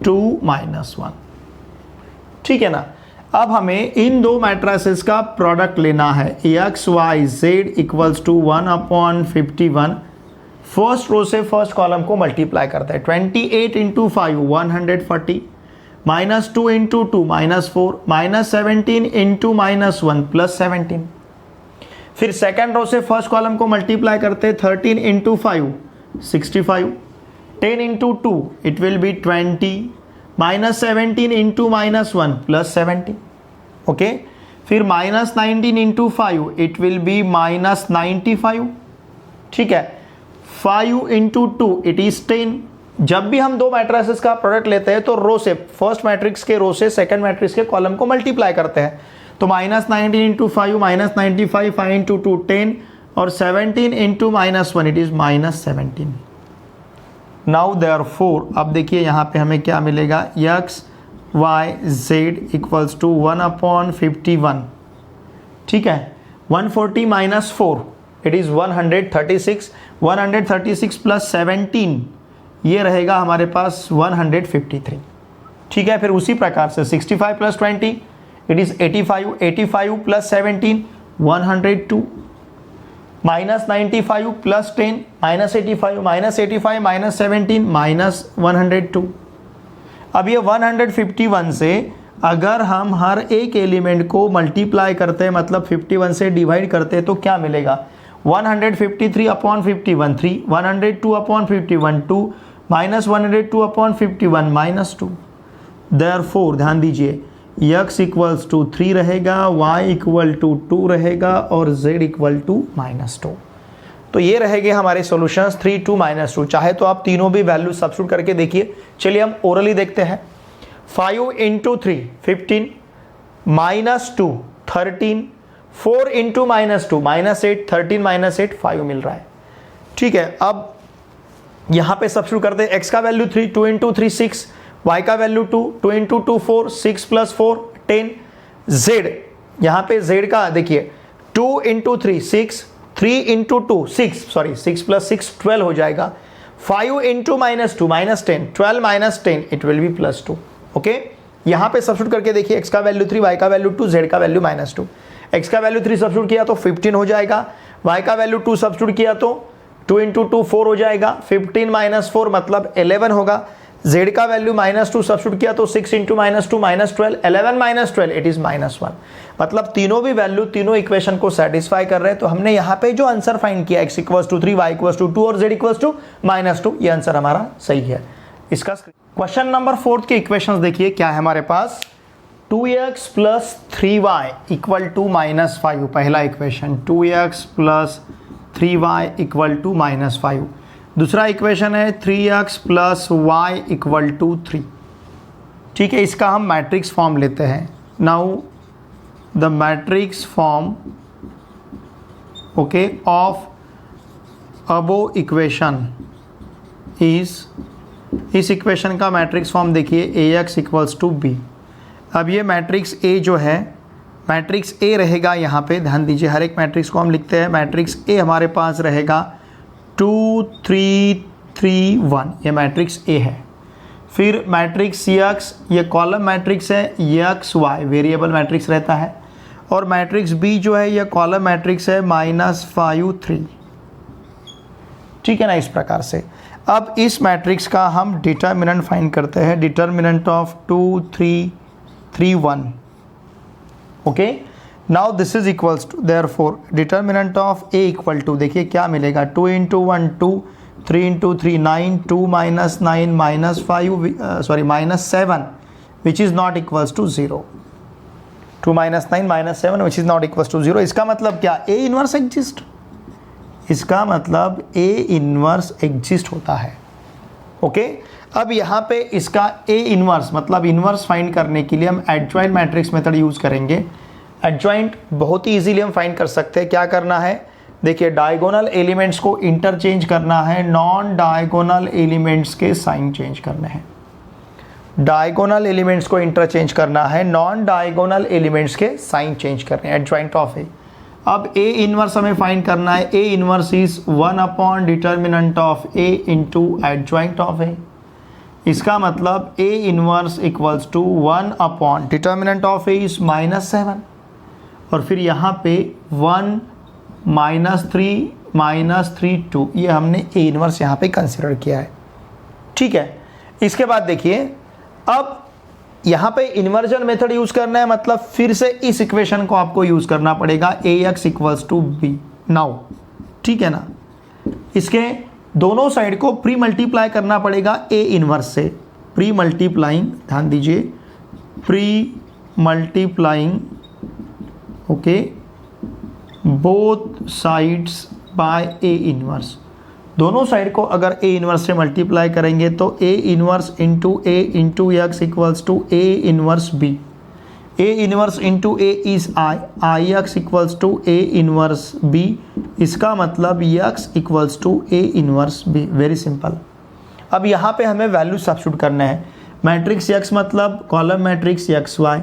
2 minus 1। ठीक है ना। अब हमें इन दो मैट्रिसेस का प्रोडक्ट लेना है। X Y z equals to 1/51। First row से फर्स्ट कॉलम को मल्टीप्लाई करते हैं। 28 इंटू 5 140, -2 इंटू 2 -4, -17 इंटू -1 +17। फिर सेकेंड रो से फर्स्ट कॉलम को मल्टीप्लाई करते हैं। 13 into 5 65, 10 into 2 it will B 20, -17 into -1 +17। Okay, फिर -19 इंटू 5 इट विल बी -95। ठीक है, 5 इंटू 2 इट इज 10। जब भी हम दो मैट्रिसेस का प्रोडक्ट लेते हैं तो रो से फर्स्ट मैट्रिक्स के रो से सेकंड मैट्रिक्स के कॉलम को मल्टीप्लाई करते हैं। तो -19 इंटू 5 -95, 5 इंटू 2 10 और 17 into -1 it is -17। Now therefore अब देखिए यहाँ पे हमें क्या मिलेगा, x Y z equals to 1/51। ठीक है, 140 -4 इट इज़ 136, 136 प्लस 17 ये रहेगा हमारे पास 153। ठीक है, फिर उसी प्रकार से 65 plus 20 it is 85, 85 plus 17 102, -95 plus 10 -85, -85 -17 -102। अब ये 151 से अगर हम हर एक एलिमेंट को मल्टीप्लाई करते हैं, मतलब 51 से डिवाइड करते हैं, तो क्या मिलेगा, 153/51 3, 102/51 2, -102/51 -2। देयरफॉर ध्यान दीजिए, x इक्वल्स टू 3 रहेगा, y इक्वल टू 2 रहेगा और z इक्वल टू -2। तो ये रहेंगे हमारे सॉल्यूशंस 3 2 -2। चाहे तो आप तीनों भी वैल्यू सब्स्टिट्यूट करके देखिए। चलिए हम ओरली देखते हैं। 5 इंटू 3 15, -2 13, 4 इंटू -2 -8, 13 -8 5 मिल रहा है। ठीक है, अब यहाँ पे सब्स्टिट्यूट करते हैं। x का वैल्यू 3, 2 इंटू 3 6, y का वैल्यू 2, 2 इंटू 2 4, 6 प्लस 4 10, z यहाँ पे z का देखिए 2 इंटू 3 6, 3 इंटू 2 6, सॉरी 6 प्लस 6 12 हो जाएगा। 5 into -2 -10, 12 -10 it will B +2। Okay, यहाँ पे सब्स्टिट्यूट करके देखिए, x का वैल्यू 3, y का वैल्यू 2, z का वैल्यू -2। x का वैल्यू 3 सब्स्टिट्यूट किया तो 15 हो जाएगा, y का वैल्यू 2 सब्स्टिट्यूट किया तो 2 इंटू 2 4 हो जाएगा, 15 - 4 मतलब 11 होगा। z का वैल्यू -2 सब्स्टिट्यूट किया तो 6 इंटू -2 -12, 11 - 12 इट इज -1। मतलब तीनों भी वैल्यू तीनों इक्वेशन को सेटिस्फाई कर रहे हैं। तो हमने यहाँ पे जो आंसर फाइंड किया, x equals to 3, y equals to 2 और z इक्वल्स टू -2, ये आंसर हमारा सही है। इसका क्वेश्चन नंबर 4 के इक्वेशंस देखिए क्या है हमारे पास। 2x plus 3y equal to -5, पहला equation 2x plus 3y equal to -5। दूसरा इक्वेशन है 3x plus y equal to 3। ठीक है, इसका हम मैट्रिक्स फॉर्म लेते हैं। Now the matrix form okay of above equation is, इस इक्वेशन का मैट्रिक्स फॉर्म देखिए ax इक्वल्स टू b। अब ये मैट्रिक्स A जो है, मैट्रिक्स A रहेगा यहाँ पे, ध्यान दीजिए हर एक मैट्रिक्स को हम लिखते हैं। मैट्रिक्स A हमारे पास रहेगा 2 3 3 1, ये मैट्रिक्स A है। फिर मैट्रिक्स X, ये कॉलम मैट्रिक्स है, x y वेरिएबल मैट्रिक्स रहता है। और मैट्रिक्स B जो है ये कॉलम मैट्रिक्स है -5 3। ठीक है ना, इस प्रकार से। अब इस मैट्रिक्स का हम डिटर्मिनेंट फाइंड करते हैं, determinant of 2 3 3 1। Okay, now this is equals to, therefore determinant of a equal to, देखिए क्या मिलेगा, 2 into 1 2, 3 into 3 9, 2 -9 -5 sorry -7 which is not equals to 0। 2 -9 -7 which is not equals to 0। इसका मतलब क्या, a इनवर्स एग्जिस्ट, इसका मतलब a इनवर्स एग्जिस्ट होता है। ओके, अब यहाँ पे इसका a इनवर्स मतलब इनवर्स फाइंड करने के लिए हम एडजॉइंट मैट्रिक्स मेथड यूज़ करेंगे। एडजॉइंट बहुत ही इजीली हम फाइंड कर सकते हैं। क्या करना है, देखिए डायगोनल एलिमेंट्स को इंटरचेंज करना है, नॉन डायगोनल एलिमेंट्स के साइन चेंज करने हैं। डायगोनल एलिमेंट्स को इंटरचेंज करना है, नॉन डायगोनल एलिमेंट्स के साइन चेंज करने हैं। एडजॉइंट ऑफ ए, अब ए इनवर्स हमें फाइंड करना है। A inverse is 1 upon determinant of A into adjoint of A. इसका मतलब A inverse equals to 1 upon determinant of A is -7 और फिर यहाँ पे 1 -3 2 ये हमने A इनवर्स यहाँ पे कंसिडर किया है। ठीक है, इसके बाद देखिए अब यहाँ पे इन्वर्जन मेथड यूज करना है, मतलब फिर से इस इक्वेशन को आपको यूज करना पड़ेगा AX equals to B now. ठीक है ना, इसके दोनों साइड को प्री मल्टीप्लाई करना पड़ेगा A इनवर्स से, प्री मल्टीप्लाइंग, ध्यान दीजिए, pre multiplying okay both sides by A inverse. दोनों साइड को अगर A इनवर्स से मल्टीप्लाई करेंगे तो A inverse into A into x equals to A inverse B। A inverse into A is I x equals to A inverse B। इसका मतलब x equals to A inverse B। Very simple. अब यहाँ पे हमें value substitute करना है। Matrix x मतलब column matrix XY,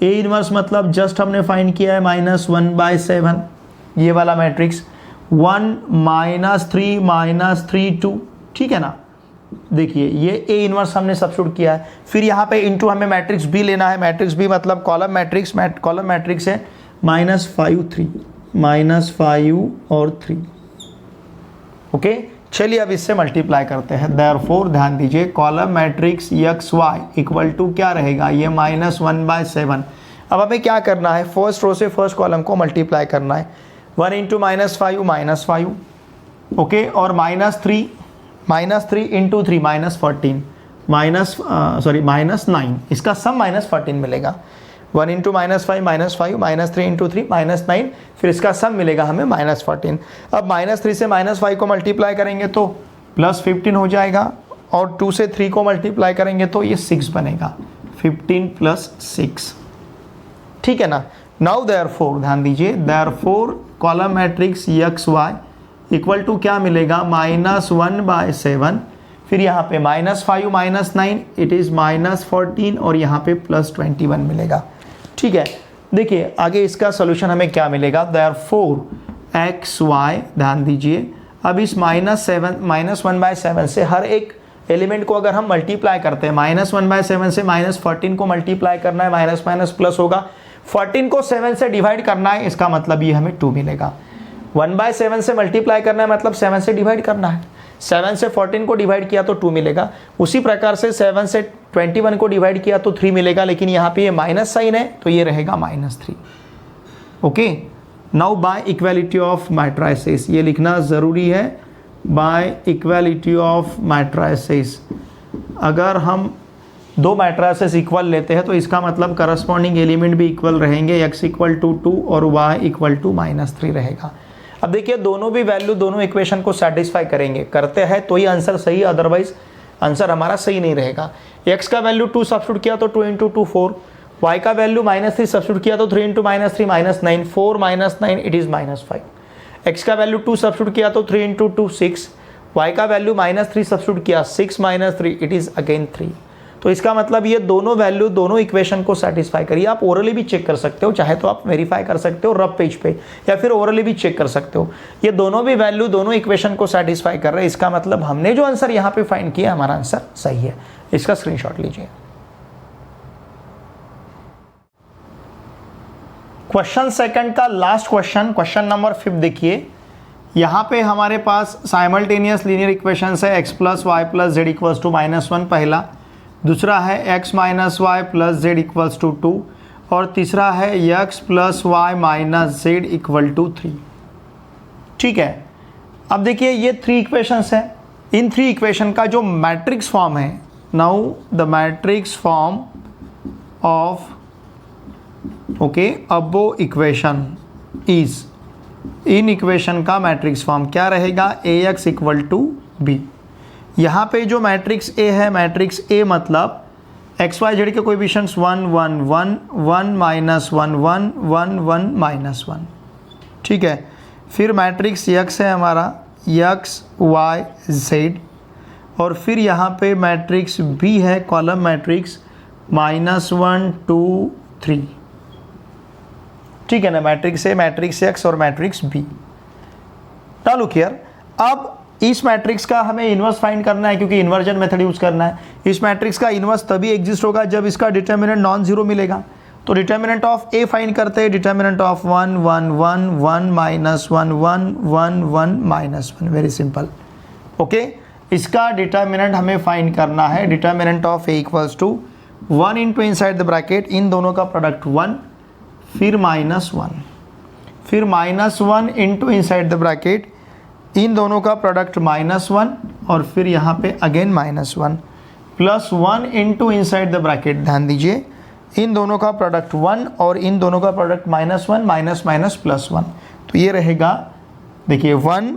A inverse मतलब जस्ट हमने फाइंड किया है -1/7 ये वाला मैट्रिक्स, 1 -3 -3 2। ठीक है ना, देखिए ये A इनवर्स हमने सब्स्टिट्यूट किया है। फिर यहाँ पे इंटू हमें मैट्रिक्स B लेना है। मैट्रिक्स B मतलब कॉलम मैट्रिक्स, कॉलम मैट्रिक्स है -5 3 -5 और 3। ओके, चलिए अब इससे मल्टीप्लाई करते हैं। देयरफॉर ध्यान दीजिए column matrix XY equal to क्या रहेगा, ये -1/7। अब हमें क्या करना है, फर्स्ट रो से फर्स्ट कॉलम को मल्टीप्लाई करना है। 1 इंटू -5 ओके, और -3 इंटू 3 -14 -9, इसका सम -14 मिलेगा। 1 इंटू -5 -3 इंटू 3 -9, फिर इसका सम मिलेगा हमें -14। अब -3 से -5 को मल्टीप्लाई करेंगे तो +15 हो जाएगा, और 2 से 3 को मल्टीप्लाई करेंगे तो ये 6 बनेगा, 15 + 6। ठीक है ना। नाउ देयरफॉर ध्यान दीजिए, therefore column matrix XY equal to क्या मिलेगा, -1/7, फिर यहाँ पे -5 -9 इट इज़ -14 और यहाँ पे +21 मिलेगा। ठीक है, देखिए आगे इसका सोल्यूशन हमें क्या मिलेगा। देयरफॉर XY, ध्यान दीजिए, अब इस -1/7 से हर एक एलिमेंट को अगर हम मल्टीप्लाई करते हैं, -1/7 से -14 को मल्टीप्लाई करना है, माइनस माइनस प्लस होगा, 14 को 7 से डिवाइड करना है, इसका मतलब ये हमें 2 मिलेगा। 1/7 से मल्टीप्लाई करना है मतलब 7 से डिवाइड करना है, 7 से 14 को डिवाइड किया तो 2 मिलेगा। उसी प्रकार से 7 से 21 को डिवाइड किया तो 3 मिलेगा, लेकिन यहाँ पे ये माइनस साइन है तो ये रहेगा -3। Okay, now bye equality of matrices, ये लिखना ज़रूरी है, बाय इक्वालिटी ऑफ मैट्रिसेस। अगर हम दो मैट्रिसेस इक्वल लेते हैं तो इसका मतलब करस्पॉन्डिंग एलिमेंट भी इक्वल रहेंगे, x इक्वल टू 2 और y इक्वल टू -3 रहेगा। अब देखिए दोनों भी वैल्यू दोनों इक्वेशन को सेटिस्फाई करेंगे, करते हैं तो ही आंसर सही, अदरवाइज आंसर हमारा सही नहीं रहेगा। x का वैल्यू 2 सब्स्टिट्यूट किया तो 2 × 2 4, y का वैल्यू -3 सब्स्टिट्यूट किया तो 3 × -3 -9, 4 -9 इट इज़ -5। x का वैल्यू 2 सब्स्टिट्यूट किया तो 3 × 2 6, y का वैल्यू -3 सब्स्टिट्यूट किया 6 -3 इट इज़ अगेन 3। तो इसका मतलब ये दोनों वैल्यू दोनों इक्वेशन को सेटिस्फाई करिए। आप ओरली भी चेक कर सकते हो, चाहे तो आप वेरीफाई कर सकते हो रफ पेज पे, या फिर ओरली भी चेक कर सकते हो। ये दोनों भी वैल्यू दोनों इक्वेशन को सेटिस्फाई कर रहे हैं, इसका मतलब हमने जो आंसर यहाँ पे फाइंड किया हमारा आंसर सही है। इसका स्क्रीनशॉट लीजिए। क्वेश्चन सेकंड का लास्ट क्वेश्चन, क्वेश्चन नंबर 5 देखिए। यहाँ पे हमारे पास साइमल्टेनियस लीनियर इक्वेशंस है, x + y + z equals to -1 पहला, दूसरा है x - y + z equals to 2, और तीसरा है x + y - z equal to 3। ठीक है, अब देखिए ये 3 इक्वेशंस हैं। इन 3 इक्वेशन का जो मैट्रिक्स फॉर्म है, now the matrix form of okay above equation is, in equation का मैट्रिक्स फॉर्म क्या रहेगा, AX इक्वल टू B। यहाँ पे जो मैट्रिक्स A है, मैट्रिक्स A मतलब XYZ के कोएफिशिएंट्स 1 1 1 1 -1 1 1 1 -1। ठीक है, फिर मैट्रिक्स X है हमारा X Y Z, और फिर यहाँ पे मैट्रिक्स B है कॉलम मैट्रिक्स -1 2 3। ठीक है ना, मैट्रिक्स A, मैट्रिक्स X और matrix B। Now look here, अब इस मैट्रिक्स का हमें इन्वर्स फाइंड करना है क्योंकि इन्वर्जन मेथड यूज करना है। इस मैट्रिक्स का इन्वर्स तभी एग्जिस्ट होगा जब इसका डिटर्मिनेंट नॉन जीरो मिलेगा। तो डिटर्मिनेंट ऑफ ए फाइंड करते हैं, determinant of 1 1 1 1 minus 1 1 1 1 minus 1, very simple. Okay, इसका डिटर्मिनेंट हमें फाइंड करना है। Determinant of A equals to 1 into inside the bracket, इन दोनों का प्रोडक्ट 1, फिर माइनस 1, फिर minus 1 into inside the bracket, इन दोनों का प्रोडक्ट माइनस 1, और फिर यहाँ पे again minus 1, plus 1 into inside the bracket. ध्यान दीजिए, इन दोनों का प्रोडक्ट 1 और इन दोनों का product minus 1, minus minus plus 1। तो ये रहेगा, देखिए 1,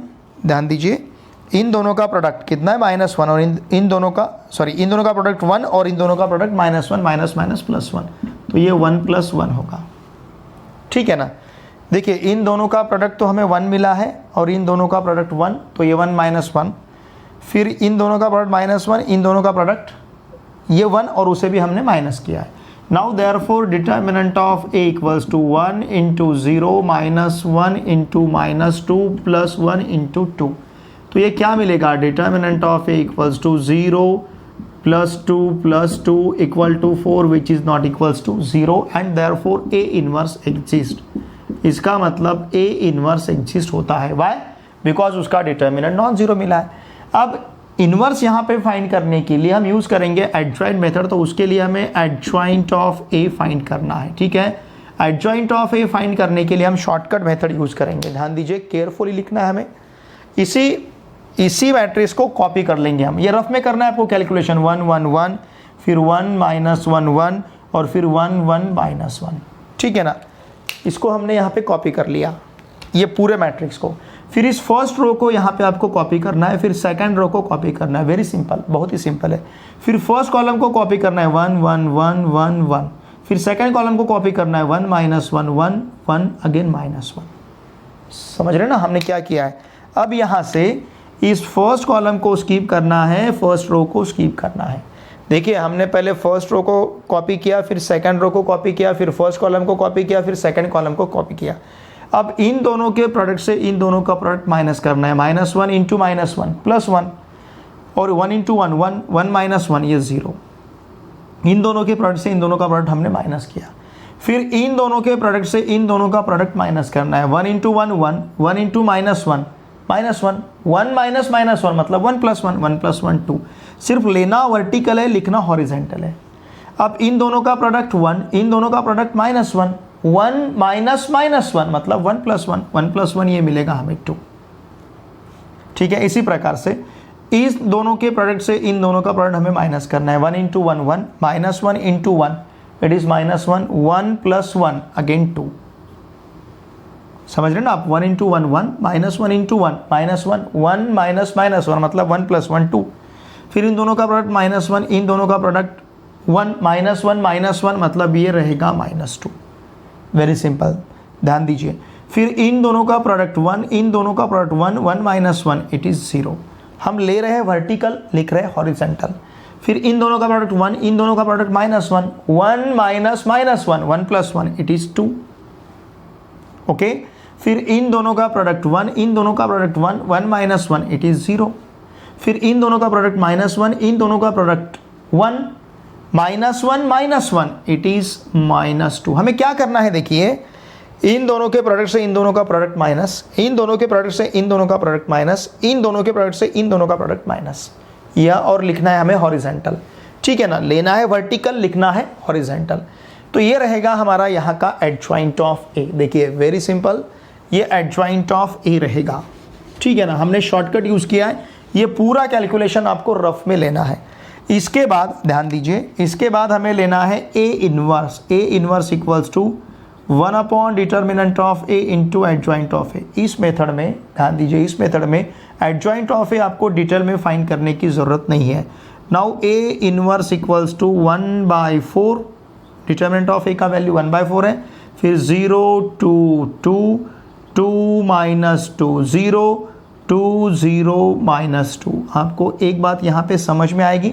ध्यान दीजिए, इन दोनों का प्रोडक्ट कितना है माइनस 1, और इन दोनों का इन दोनों का प्रोडक्ट 1 और इन दोनों का product minus 1, minus minus plus 1। तो ये 1 प्लस 1 होगा, ठीक है ना। देखिए इन दोनों का प्रोडक्ट तो हमें 1 मिला है और इन दोनों का प्रोडक्ट 1, तो ये 1 माइनस 1, फिर इन दोनों का प्रोडक्ट माइनस 1, इन दोनों का प्रोडक्ट ये 1 और उसे भी हमने माइनस किया है। Now therefore determinant of A equals to 1 into 0 minus 1 into minus 2 plus 1 into 2। तो ये क्या मिलेगा, determinant of A equals to 0 plus 2 equal to 4 which is not equals to 0 and therefore A inverse exist. इसका मतलब A inverse exist होता है। Why? Because उसका डिटर्मिनेंट नॉन जीरो मिला है। अब इनवर्स यहाँ पे फाइंड करने के लिए हम यूज़ करेंगे एडजॉइंट मेथड, तो उसके लिए हमें एडजॉइंट ऑफ ए फाइंड करना है, ठीक है। एडजॉइंट ऑफ ए फाइंड करने के लिए हम शॉर्टकट मेथड यूज़ करेंगे। ध्यान दीजिए, केयरफुली लिखना है हमें। इसी मैट्रिक्स को कॉपी कर लेंगे हम। ये रफ में करना है आपको कैलकुलेशन, 1 1 1, फिर 1 माइनस 1 1 और फिर 1 1 माइनस 1, ठीक है ना। इसको हमने यहाँ पे कॉपी कर लिया, ये पूरे मैट्रिक्स को। फिर इस फर्स्ट रो को यहाँ पे आपको कॉपी करना है, फिर सेकंड रो को कॉपी करना है, वेरी सिंपल, बहुत ही सिंपल है। फिर फर्स्ट कॉलम को कॉपी करना है 1 1 1 1 1, फिर सेकंड कॉलम को कॉपी करना है 1 माइनस 1 1 1 अगेन माइनस 1। समझ रहे ना हमने क्या किया है। अब यहाँ से इस फर्स्ट कॉलम को स्किप करना है, फर्स्ट रो को स्किप करना है। देखिए हमने पहले फर्स्ट रो को कॉपी किया, फिर सेकंड रो को कॉपी किया, फिर फर्स्ट कॉलम को कॉपी किया, फिर सेकंड कॉलम को कॉपी किया। अब इन दोनों के प्रोडक्ट से इन दोनों का प्रोडक्ट माइनस करना है, माइनस 1 इंटू माइनस 1 प्लस 1, और 1 इंटू 1 1 1 माइनस 1 ये 0। इन दोनों के प्रोडक्ट से इन दोनों का प्रोडक्ट हमने माइनस किया। फिर इन दोनों के प्रोडक्ट से इन दोनों का प्रोडक्ट माइनस करना है, 1 into 1 1, 1 into minus 1 minus 1, 1 minus minus 1 मतलब 1 प्लस 1, 1 प्लस 1 2। सिर्फ लेना वर्टिकल है, लिखना हॉरिजेंटल है। अब इन दोनों का प्रोडक्ट 1, इन दोनों का प्रोडक्ट माइनस 1, 1 माइनस माइनस 1 मतलब 1 प्लस 1, 1 प्लस 1 ये मिलेगा हमें 2, ठीक है। इसी प्रकार से इस दोनों के प्रोडक्ट से इन दोनों का प्रोडक्ट हमें माइनस करना है, 1 into 1 1 minus 1 into 1 it is minus 1, 1 plus 1 again 2। समझ रहे ना आप, 1 into 1 1 minus 1 into 1 minus 1, 1 minus minus 1 मतलब 1 प्लस 1 2। फिर इन दोनों का प्रोडक्ट माइनस 1, इन दोनों का प्रोडक्ट 1 माइनस 1 माइनस 1 मतलब ये रहेगा माइनस 2, वेरी सिंपल। ध्यान दीजिए, फिर इन दोनों का प्रोडक्ट 1, इन दोनों का प्रोडक्ट 1, 1 माइनस 1 इट इज़ 0। हम ले रहे हैं वर्टिकल, लिख रहे हैं हॉरिजेंटल। फिर इन दोनों का प्रोडक्ट 1, इन दोनों का product minus 1, 1 minus minus 1, 1 plus 1 it is 2, okay. फिर इन दोनों का प्रोडक्ट 1, इन दोनों का प्रोडक्ट 1, 1 माइनस 1 इट इज़ 0। फिर इन दोनों का प्रोडक्ट माइनस 1, इन दोनों का product 1 minus 1 minus 1 it is minus 2। हमें क्या करना है, देखिए इन दोनों के प्रोडक्ट से इन दोनों का प्रोडक्ट माइनस, इन दोनों के प्रोडक्ट से इन दोनों का प्रोडक्ट माइनस, इन दोनों के प्रोडक्ट से इन दोनों का प्रोडक्ट माइनस, या और लिखना है हमें हॉरिजेंटल, ठीक है ना। लेना है वर्टिकल, लिखना है हॉरिजेंटल। तो ये रहेगा हमारा यहाँ का एडजॉइंट ऑफ ए। देखिए वेरी सिंपल, ये एडजॉइंट ऑफ ए रहेगा, ठीक है ना। हमने शॉर्टकट यूज़ किया है, ये पूरा कैलकुलेशन आपको रफ में लेना है। इसके बाद ध्यान दीजिए, इसके बाद हमें लेना है A inverse. A inverse equals to 1 upon determinant of A into adjoint of A. इस मेथड में ध्यान दीजिए, इस मेथड में एडजॉइंट ऑफ ए आपको डिटेल में फाइंड करने की ज़रूरत नहीं है। Now A inverse equals to 1/4, determinant of A का वैल्यू 1/4 है। फिर 0 2 2 2 माइनस 2 0 2 0 माइनस 2। आपको एक बात यहाँ पे समझ में आएगी,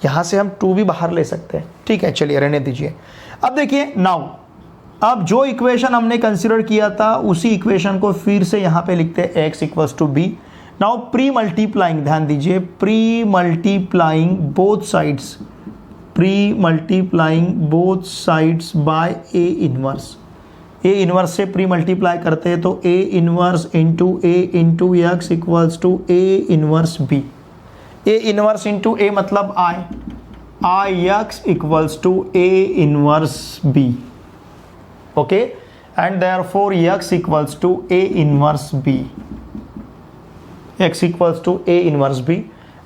यहाँ से हम 2 भी बाहर ले सकते हैं, ठीक है। चलिए रहने दीजिए। अब देखिए नाउ, अब जो इक्वेशन हमने कंसिडर किया था उसी इक्वेशन को फिर से यहाँ पे लिखते हैं x equals to B. Now pre multiplying, ध्यान दीजिए, pre multiplying both sides, pre multiplying both sides by A inverse, A inverse से प्री मल्टीप्लाई करते हैं तो A inverse into x equals to A inverse B, A inverse into A मतलब I X equals to A inverse B, okay, and therefore X equals to A inverse B, x equals to a inverse b,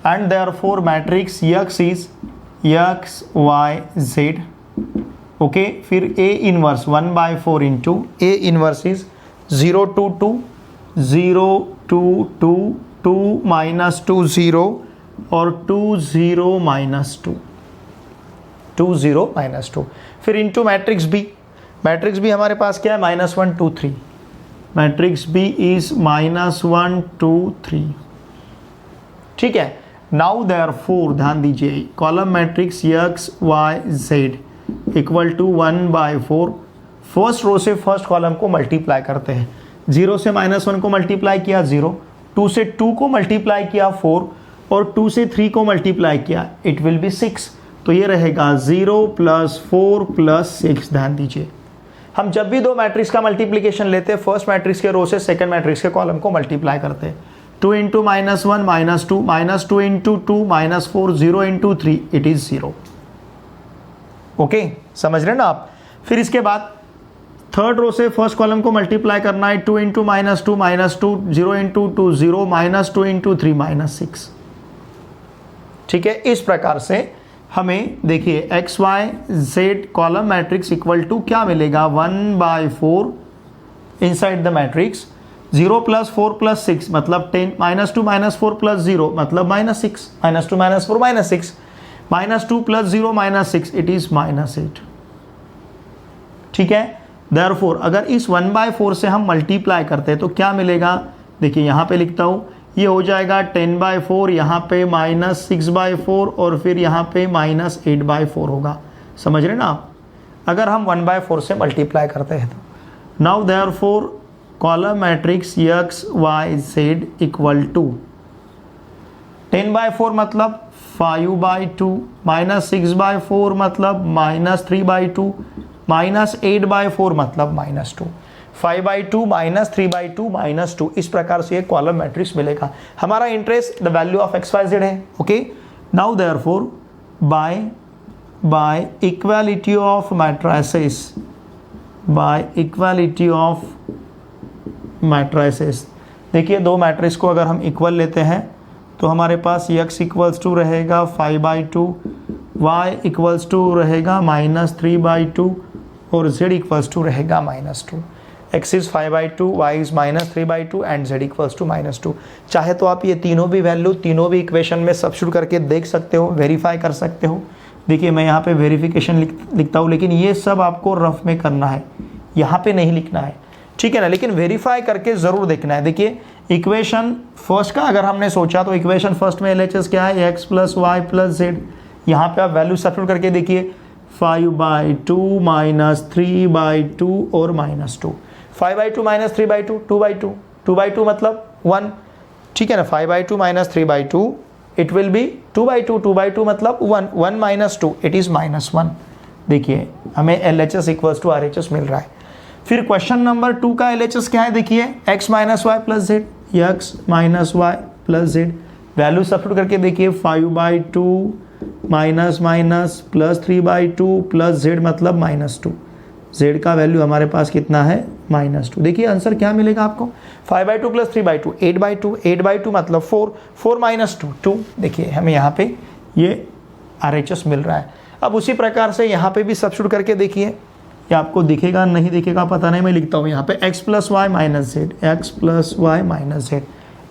and therefore matrix x is x y z, okay, फिर a inverse 1/4 into a inverse is 0 to 2 0 to 2 2 minus 2 0 और 2 0 minus 2 2 0 minus 2, फिर into matrix b, matrix b हमारे पास क्या है -1 2 3, matrix B is -1 2 3, ठीक है। Now therefore ध्यान दीजिए, column matrix x y z equal to 1/4, first row से फर्स्ट कॉलम को मल्टीप्लाई करते हैं, 0 से -1 को मल्टीप्लाई किया 0, 2 से 2 को मल्टीप्लाई किया 4 और 2 से 3 को मल्टीप्लाई किया, इट विल बी 6, तो ये रहेगा 0 + 4 + 6। ध्यान दीजिए, हम जब भी दो मैट्रिक्स का मल्टीप्लिकेशन लेते हैं, फर्स्ट मैट्रिक्स के रो से सेकंड मैट्रिक्स के कॉलम को मल्टीप्लाई करते हैं, 2 × -1 -2 -2 × 2 -4 0 × 3 इट इज 0, ओके, समझ रहे ना आप। फिर इसके बाद थर्ड रो से फर्स्ट कॉलम को मल्टीप्लाई करना है, 2 × -2 -2 0 × 2 0 -2 × 3 -6, ठीक है। इस प्रकार से हमें देखिए x Y z column matrix equal to क्या मिलेगा 1/4 इनसाइड द मैट्रिक्स, 0 + 4 + 6 मतलब 10 -2 - 4 + 0 मतलब -6, -2 - 4 -6, -2 + 0 -6 इट इज -8, ठीक है। देयरफॉर अगर इस 1/4 से हम मल्टीप्लाई करते हैं तो क्या मिलेगा, देखिए यहाँ पे लिखता हूँ, ये हो जाएगा 10/4, यहाँ पे -6/4 और फिर यहाँ पे -8/4 होगा, समझ रहे ना आप, अगर हम 1/4 से मल्टीप्लाई करते हैं तो। Now therefore column matrix x y z equal to 10/4 मतलब 5/2, -6/4 मतलब -3/2, -8/4 मतलब -2, 5/2 -3/2 -2, इस प्रकार से एक कॉलम मैट्रिक्स मिलेगा। हमारा interest the value of X Y Z है, okay. Now therefore by equality of matrices, by equality of matrices, देखिए दो मैट्रिक्स को अगर हम इक्वल लेते हैं तो हमारे पास x इक्वल्स टू रहेगा 5/2, y इक्वल्स टू रहेगा -3/2 और z इक्वल्स टू रहेगा -2, x is 5/2, y is -3/2 and z equals to -2। चाहे तो आप ये तीनों भी वैल्यू तीनों भी इक्वेशन में सब्स्टिट्यूट करके देख सकते हो, वेरीफाई कर सकते हो। देखिए मैं यहाँ पे वेरिफिकेशन लिखता हूँ, लेकिन ये सब आपको रफ में करना है, यहाँ पे नहीं लिखना है, ठीक है ना, लेकिन वेरीफाई करके ज़रूर देखना है। देखिए इक्वेशन फर्स्ट का अगर हमने सोचा तो इक्वेशन फर्स्ट में LHS क्या है, x + y + z, यहाँ पे आप वैल्यू सब्स्टिट्यूट करके देखिए 5/2 -3/2 और -2, 5/2 -3/2 2/2, 2/2 मतलब 1, ठीक है ना, 5/2 -3/2 इट विल बी 2/2, 2/2 मतलब 1, 1 - 2 इट इज़ -1। देखिए हमें LHS इक्वल्स टू RHS मिल रहा है। फिर क्वेश्चन नंबर 2 का LHS क्या है, देखिए x - y + z, x - y + z, value substitute करके देखिए 5/2 -3/2 + z मतलब -2, z का वैल्यू हमारे पास कितना है -2। देखिए आंसर क्या मिलेगा आपको, 5/2 + 3/2 8/2, 8/2 मतलब 4, 4 - 2 2, देखिए हमें यहाँ पे ये RHS मिल रहा है। अब उसी प्रकार से यहाँ पे भी सब्स्टिट्यूट करके देखिए, ये आपको दिखेगा नहीं दिखेगा पता नहीं, मैं लिखता हूँ यहाँ पे x + y - z, x + y - z,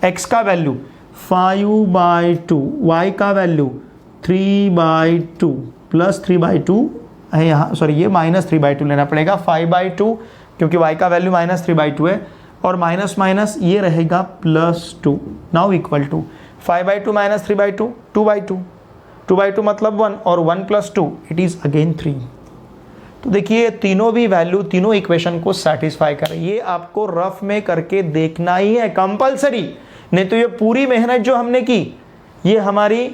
x का वैल्यू 5/2, y का वैल्यू 3/2 + 3/2 है यहाँ, सॉरी ये -3/2 लेना पड़ेगा, 5/2 क्योंकि y का वैल्यू -3/2 है और माइनस माइनस ये रहेगा +2। नाउ इक्वल टू 5/2 - 3/2 2/2, 2/2 मतलब 1 और 1 + 2 इट इज़ अगेन 3। तो देखिए तीनों भी वैल्यू तीनों इक्वेशन को सेटिस्फाई कर, ये आपको रफ में करके देखना ही है कंपलसरी। नहीं तो ये पूरी मेहनत जो हमने की ये हमारी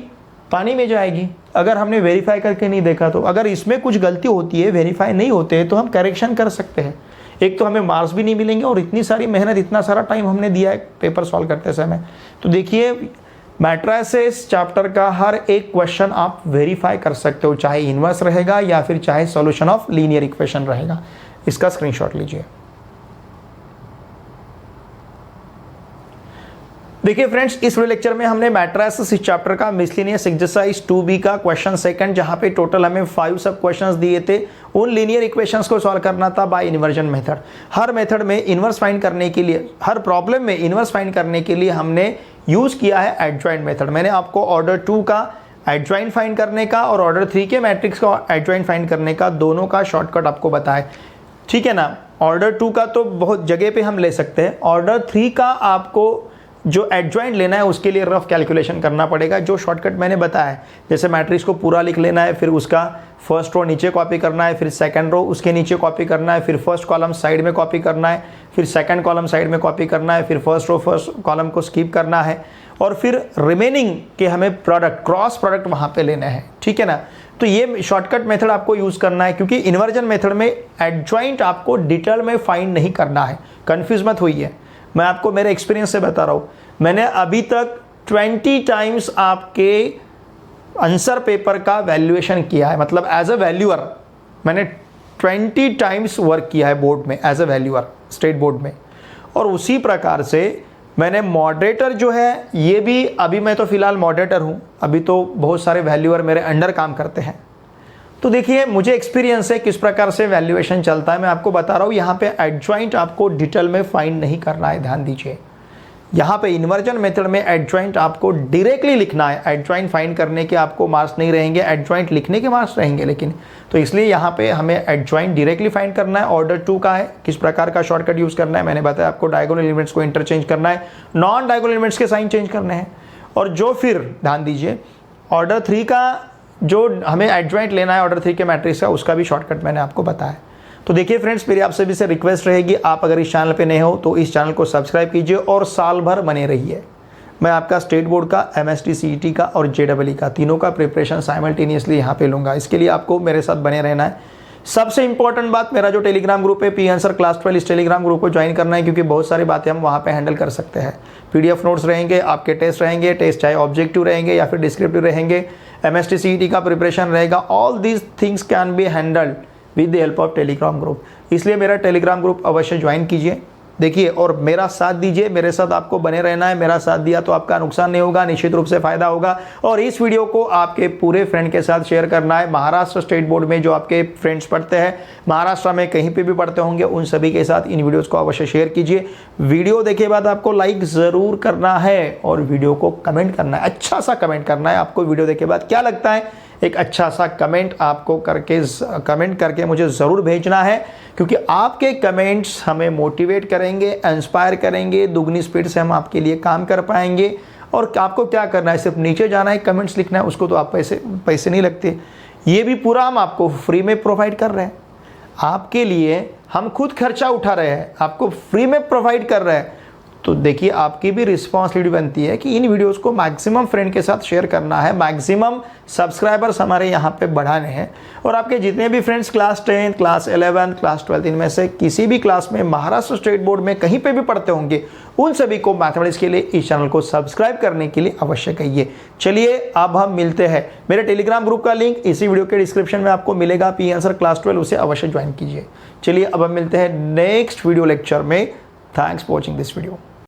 पानी में जाएगी अगर हमने वेरीफाई करके नहीं देखा तो। अगर इसमें कुछ गलती होती है, वेरीफाई नहीं होते हैं, तो हम करेक्शन कर सकते हैं। एक तो हमें मार्क्स भी नहीं मिलेंगे और इतनी सारी मेहनत, इतना सारा टाइम हमने दिया है पेपर सॉल्व करते समय। तो देखिए मैट्रिसेस चैप्टर का हर एक क्वेश्चन आप वेरीफाई कर सकते हो, चाहे इनवर्स रहेगा या फिर चाहे सॉल्यूशन ऑफ लीनियर इक्वेशन रहेगा। इसका स्क्रीनशॉट लीजिए। देखिए फ्रेंड्स, इस वीडियो लेक्चर में हमने मैट्रिसेस इस चैप्टर का मिसलेनियस एक्सरसाइज 2B का क्वेश्चन सेकंड, जहां पे टोटल हमें 5 सब क्वेश्चंस दिए थे, उन लीनियर इक्वेशंस को सॉल्व करना था बाय इन्वर्जन मेथड। हर मेथड में इन्वर्स फाइंड करने के लिए, हर प्रॉब्लम में इन्वर्स फाइंड करने के लिए हमने यूज किया है एडजॉइंट मेथड। मैंने आपको ऑर्डर 2 का एडजॉइंट फाइंड करने का और ऑर्डर 3 के मैट्रिक्स का एडजॉइंट फाइंड करने का, दोनों का शॉर्टकट आपको बताया, ठीक है ना। ऑर्डर 2 का तो बहुत जगह पे हम ले सकते हैं, ऑर्डर 3 का आपको जो एडजॉइंट लेना है उसके लिए रफ कैलकुलेशन करना पड़ेगा, जो शॉर्टकट मैंने बताया है। जैसे मैट्रिक्स को पूरा लिख लेना है, फिर उसका फर्स्ट रो नीचे कॉपी करना है, फिर सेकंड रो उसके नीचे कॉपी करना है, फिर फर्स्ट कॉलम साइड में कॉपी करना है, फिर सेकंड कॉलम साइड में कॉपी करना है, फिर फर्स्ट रो फर्स्ट कॉलम को स्किप करना है, और फिर रिमेनिंग के हमें प्रोडक्ट, क्रॉस प्रोडक्ट वहाँ पे लेना है, ठीक है ना। तो ये शॉर्टकट मेथड आपको यूज़ करना है, क्योंकि इन्वर्जन मेथड में एडजॉइंट आपको डिटेल में फाइंड नहीं करना है। कन्फ्यूज मत होइए, मैं आपको मेरे एक्सपीरियंस से बता रहा हूँ। मैंने अभी तक 20 टाइम्स आपके आंसर पेपर का वैल्यूएशन किया है, मतलब एज अ वैल्यूअर मैंने 20 टाइम्स वर्क किया है बोर्ड में as a valuer, state board में। और उसी प्रकार से मैंने मॉडरेटर जो है, ये भी अभी मैं तो फिलहाल मॉडरेटर हूँ, अभी तो बहुत सारे वैल्यूअर मेरे अंडर काम करते हैं। तो देखिए मुझे एक्सपीरियंस है किस प्रकार से वैल्यूएशन चलता है, मैं आपको बता रहा हूँ। यहाँ पे एडजॉइंट आपको डिटेल में फाइंड नहीं करना है, ध्यान दीजिए। यहाँ पे इन्वर्जन मेथड में एडजॉइंट आपको डायरेक्टली लिखना है, एडजॉइंट फाइंड करने के आपको मार्क्स नहीं रहेंगे, एडजॉइंट लिखने के मार्क्स रहेंगे लेकिन। तो इसलिए यहाँ पे हमें एडजॉइंट डायरेक्टली फाइंड करना है। ऑर्डर 2 का है, किस प्रकार का शॉर्टकट यूज़ करना है, मैंने बताया आपको। डायगोनल एलिमेंट्स को इंटरचेंज करना है, नॉन डायगोनल एलिमेंट्स के साइन चेंज करने हैं। और जो फिर ध्यान दीजिए ऑर्डर 3 का जो हमें एडजॉइंट लेना है ऑर्डर 3 के मैट्रिक्स का, उसका भी शॉर्टकट मैंने आपको बताया। तो देखिए फ्रेंड्स, मेरी आपसे भी से रिक्वेस्ट रहेगी, आप अगर इस चैनल पे नए हो तो इस चैनल को सब्सक्राइब कीजिए और साल भर बने रहिए। मैं आपका स्टेट बोर्ड का, MST CET का और JEE का, तीनों का प्रिपरेशन साइमल्टेनियसली यहाँ पे लूँगा। इसके लिए आपको मेरे साथ बने रहना है। सबसे इंपॉर्टेंट बात, मेरा जो टेलीग्राम ग्रुप है पी आंसर क्लास 12, इस टेलीग्राम ग्रुप को ज्वाइन करना है, क्योंकि बहुत सारी बातें हम वहाँ पे हैंडल कर सकते हैं। PDF नोट्स रहेंगे, आपके टेस्ट रहेंगे, टेस्ट चाहे ऑब्जेक्टिव रहेंगे या फिर डिस्क्रिप्टिव रहेंगे, MST CET का प्रिपरेशन रहेगा। All these things can be handled with the help of Telegram group. इसलिए मेरा टेलीग्राम ग्रुप अवश्य ज्वाइन कीजिए, देखिए, और मेरा साथ दीजिए। मेरे साथ आपको बने रहना है, मेरा साथ दिया तो आपका नुकसान नहीं होगा, निश्चित रूप से फायदा होगा। और इस वीडियो को आपके पूरे फ्रेंड के साथ शेयर करना है। महाराष्ट्र स्टेट बोर्ड में जो आपके फ्रेंड्स पढ़ते हैं, महाराष्ट्र में कहीं पे भी पढ़ते होंगे, उन सभी के साथ इन वीडियोस को अवश्य शेयर कीजिए। वीडियो देखे बाद आपको लाइक ज़रूर करना है और वीडियो को कमेंट करना है, अच्छा सा कमेंट करना है। आपको वीडियो देखे बाद क्या लगता है, एक अच्छा सा कमेंट आपको कमेंट करके मुझे ज़रूर भेजना है, क्योंकि आपके कमेंट्स हमें मोटिवेट करेंगे, इंस्पायर करेंगे, दुगनी स्पीड से हम आपके लिए काम कर पाएंगे। और आपको क्या करना है, सिर्फ नीचे जाना है, कमेंट्स लिखना है, उसको तो आप पैसे नहीं लगते, ये भी पूरा हम आपको फ्री में प्रोवाइड कर रहे हैं। आपके लिए हम खुद खर्चा उठा रहे हैं, आपको फ्री में प्रोवाइड कर रहे हैं। तो देखिए आपकी भी रिस्पॉन्सिबिलिटी बनती है कि इन वीडियोस को मैक्सिमम फ्रेंड के साथ शेयर करना है, मैक्सिमम सब्सक्राइबर्स हमारे यहाँ पे बढ़ाने हैं। और आपके जितने भी फ्रेंड्स क्लास 10, क्लास 11, क्लास 12, इनमें से किसी भी क्लास में महाराष्ट्र स्टेट बोर्ड में कहीं पे भी पढ़ते होंगे, उन सभी को मैथमेटिक्स के लिए इस चैनल को सब्सक्राइब करने के लिए अवश्य कहिए। चलिए अब हम मिलते हैं। मेरे टेलीग्राम ग्रुप का लिंक इसी वीडियो के डिस्क्रिप्शन में आपको मिलेगा, पी आंसर क्लास 12, उसे अवश्य ज्वाइन कीजिए। चलिए अब हम मिलते हैं नेक्स्ट वीडियो लेक्चर में। Thanks for watching this video.